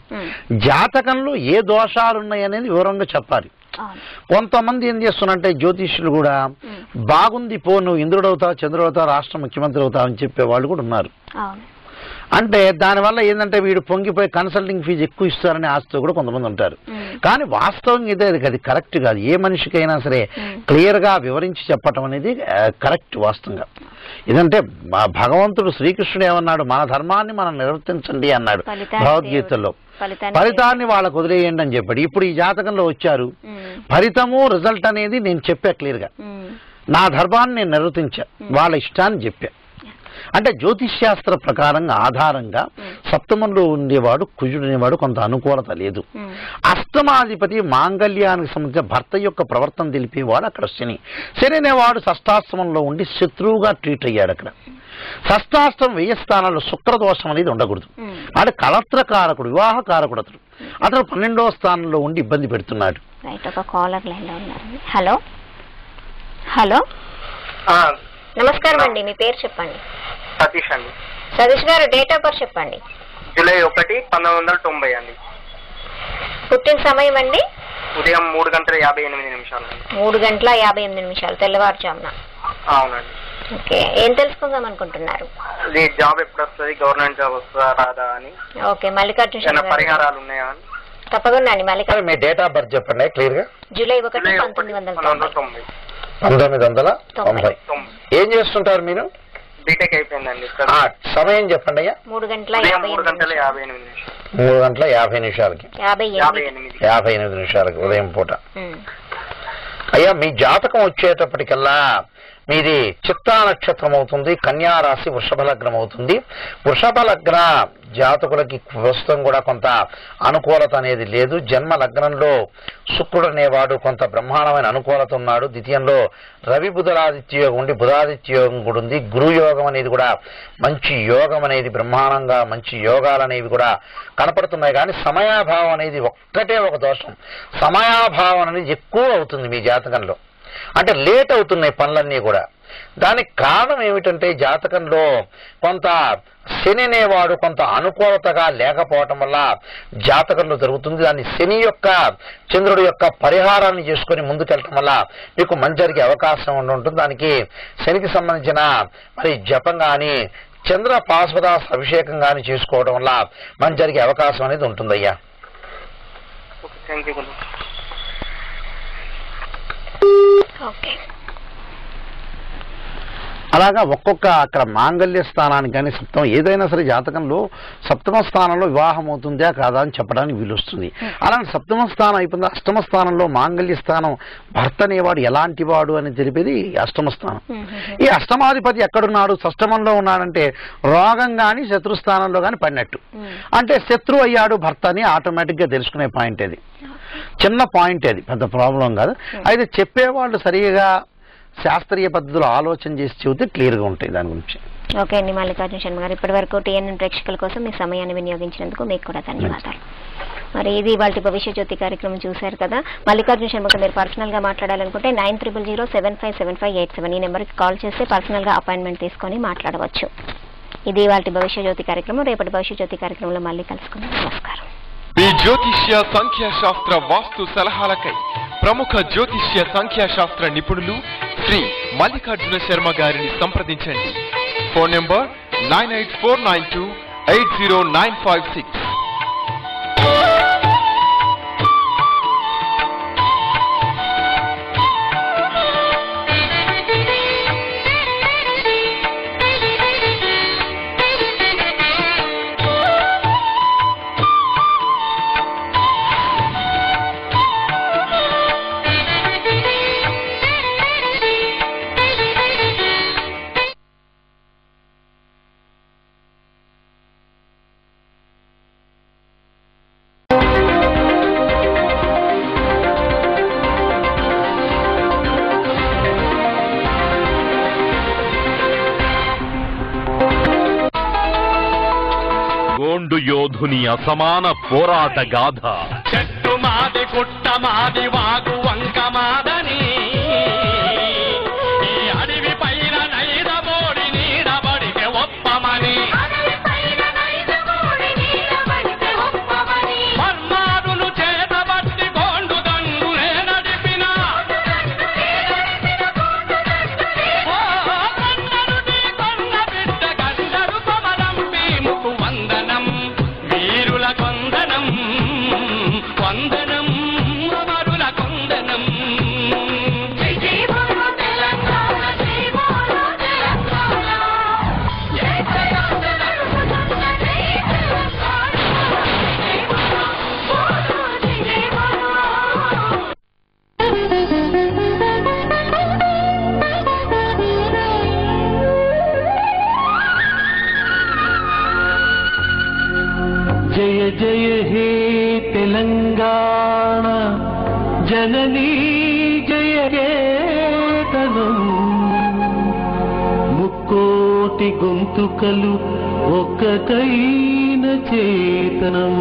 జాతకంలో ఏ దోషాలు ఉన్నాయనేది వివరంగా చెప్పాలి. కొంతమంది ఏం చేస్తున్నారంటే జ్యోతిష్యులు కూడా బాగుంది పో, నువ్వు ఇంద్రుడు అవుతావు, చంద్రుడు అవుతావు, రాష్ట్ర ముఖ్యమంత్రి అవుతావు అని చెప్పే వాళ్ళు కూడా ఉన్నారు. అంటే దానివల్ల ఏంటంటే వీడు పొంగిపోయి కన్సల్టింగ్ ఫీజు ఎక్కువ ఇస్తారని ఆశతో కూడా కొంతమంది ఉంటారు. కానీ వాస్తవంగా ఇదే, అది కరెక్ట్ కాదు. ఏ మనిషికైనా సరే క్లియర్గా వివరించి చెప్పటం అనేది కరెక్ట్ వాస్తవంగా. ఇదంటే భగవంతుడు శ్రీకృష్ణుడు ఏమన్నాడు, మన ధర్మాన్ని మనం నిర్వర్తించండి అన్నాడు భగవద్గీతలో. ఫలితాన్ని వాళ్ళకు వదిలేయండి అని చెప్పాడు. ఇప్పుడు ఈ జాతకంలో వచ్చారు, ఫలితము రిజల్ట్ అనేది నేను చెప్పా క్లియర్గా, నా ధర్మాన్ని నేను నిర్వర్తించా, వాళ్ళ ఇష్టాన్ని చెప్పా. అంటే జ్యోతిష్శాస్త్ర ప్రకారంగా ఆధారంగా సప్తమంలో ఉండేవాడు కుజుడు అనేవాడు కొంత అనుకూలత లేదు. అష్టమాధిపతి మాంగళ్యానికి సంబంధించిన భర్త యొక్క ప్రవర్తన తెలిపేవాడు అక్కడ శని. శని అనేవాడు షష్టాష్టమంలో ఉండి శత్రువుగా ట్రీట్ అయ్యాడు. అక్కడ షష్టాష్టం వ్యయ స్థానాల్లో శుక్రదోషం అనేది ఉండకూడదు. అంటే కలత్రకారకుడు, వివాహకారకుడు అతడు. అతను 12వ స్థానంలో ఉండి ఇబ్బంది పెడుతున్నాడు. హలో హలో నమస్కారం అండి, మీ పేరు చెప్పండి. సతీష్ అండి. సతీష్ గారు డేట్ ఆఫ్ బర్త్ చెప్పండి. జూలై 1, 1990 అండి. పుట్టిన సమయం అండి? ఉదయం 3:58 3:58 తెల్లవారుజామున. అవునండి. ఓకే, ఏం తెలుసుకుందాం అనుకుంటున్నారు? అది జాబ్ ఎప్పుడు వస్తుంది, గవర్నమెంట్ జాబ్ వస్తుందా రాదా అని. ఓకే, మల్లికార్జున పరిహారాలు ఉన్నాయా అని. తప్పకుండా అండి. మల్లికార్జున మీ డేట్ ఆఫ్ బర్త్ చెప్పండి క్లియర్ గా. జూలై 1, 1990. 1990. ఏం చేస్తుంటారు మీరు? బీటెక్ అయిపోయిందండి. సమయం చెప్పండి అయ్యా. 3:58. 3:50 58 నిమిషాలకి ఉదయం పూట. అయ్యా మీ జాతకం వచ్చేటప్పటికల్లా మీది చిత్తా నక్షత్రం అవుతుంది, కన్యా రాశి వృషభ లగ్నం అవుతుంది. వృషభ లగ్న జాతకులకి ప్రస్తుతం కూడా కొంత అనుకూలత అనేది లేదు. జన్మ లగ్నంలో శుక్రుడు అనేవాడు కొంత బ్రహ్మాండమైన అనుకూలత ఉన్నాడు. ద్వితీయంలో రవి బుధరాదిత్య యోగం ఉండి బుధాదిత్య యోగం కూడా ఉంది. గురు యోగం అనేది కూడా మంచి యోగం అనేది బ్రహ్మాండంగా మంచి యోగాలు అనేవి కూడా కనపడుతున్నాయి. కానీ సమయాభావం అనేది ఒక్కటే ఒక దోషం. సమయాభావం అనేది ఎక్కువ అవుతుంది మీ జాతకంలో. అంటే లేట్ అవుతున్నాయి పనులన్నీ కూడా. దానికి కారణం ఏమిటంటే జాతకంలో కొంత శని అనేవాడు కొంత అనుకూలతగా లేకపోవటం వల్ల జాతకంలో జరుగుతుంది. దాన్ని శని యొక్క చంద్రుడి యొక్క పరిహారాన్ని చేసుకుని ముందుకెళ్ళటం వల్ల మీకు మంచి జరిగే అవకాశం ఉంటుంది. దానికి శనికి సంబంధించిన మరి జపం కానీ చంద్ర పాశుపతాస్ అభిషేకం కానీ చేసుకోవడం వల్ల మంచి జరిగే అవకాశం అనేది ఉంటుందయ్యా. ఓకే, అలాగా ఒక్కొక్క అక్కడ మాంగళ్య స్థానానికి కానీ సప్తమం ఏదైనా సరే జాతకంలో సప్తమ స్థానంలో వివాహం అవుతుందా కాదా అని చెప్పడానికి వీలొస్తుంది. అలాంటి సప్తమ స్థానం అయిపోయింది. అష్టమ స్థానంలో మాంగళ్య స్థానం భర్త అనేవాడు ఎలాంటి వాడు అని తెలిపేది అష్టమ స్థానం. ఈ అష్టమాధిపతి ఎక్కడున్నాడు, షష్టమంలో ఉన్నాడంటే రోగం కానీ శత్రుస్థానంలో కానీ పడినట్టు. అంటే శత్రువు అయ్యాడు భర్త అని ఆటోమేటిక్గా తెలుసుకునే పాయింట్ అది. చిన్న పాయింట్ అది, పెద్ద ప్రాబ్లం కాదు. అయితే చెప్పేవాళ్ళు సరిగా శాస్త్రీయ పద్ధతిలో ఆలోచన చేసి చెబితే క్లియర్గా ఉంటాయి దాని గురించి. ఓకే అండి మల్లికార్జున శర్మ గారు, ఇప్పటి వరకు TNN ప్రేక్షకుల కోసం మీ సమయాన్ని వినియోగించినందుకు మీకు కూడా ధన్యవాదాలు. మరి ఇది వాళ్ళ భవిష్య జ్యోతి కార్యక్రమం చూశారు కదా. మల్లికార్జున శర్మకు మీరు పర్సనల్ గా మాట్లాడాలనుకుంటే 9000757587 ఈ నెంబర్కి కాల్ చేస్తే పర్సనల్ గా అపాయింట్మెంట్ తీసుకొని మాట్లాడవచ్చు. ఇది వాళ్ళ భవిష్య జ్యోతి కార్యక్రమం. రేపటి భవిష్య జ్యోతి కార్యక్రమంలో మళ్ళీ కలుసుకుందాం. నమస్కారం. మీ జ్యోతిష్య సంఖ్యాశాస్త్ర వాస్తు సలహాలకై ప్రముఖ జ్యోతిష్య సంఖ్యాశాస్త్ర నిపుణులు శ్రీ మల్లికార్జున శర్మ గారిని సంప్రదించండి. Phone number 9849280956. గోండు యోధుని అసమాన పోరాట గాథ. చెట్టు మాది గుట్ట మాది వాగు వంక మాదని ఈ అడవి పైన నైదబోడి నీడబడితే ఒప్పమని మర్మాదులు చేతబట్టి గోండు దండులే నడిపిన కొన్న బిడ్డ గండరు కొమరంపి ముకు వందనం వీరుల కొందనం వందనం అమరుల కొందనం. జయ జయ హే తెలంగాణ జననీ జయ కేతనం, ముక్కోటి గొంతుకలు ఒక్కటైన చేతనం.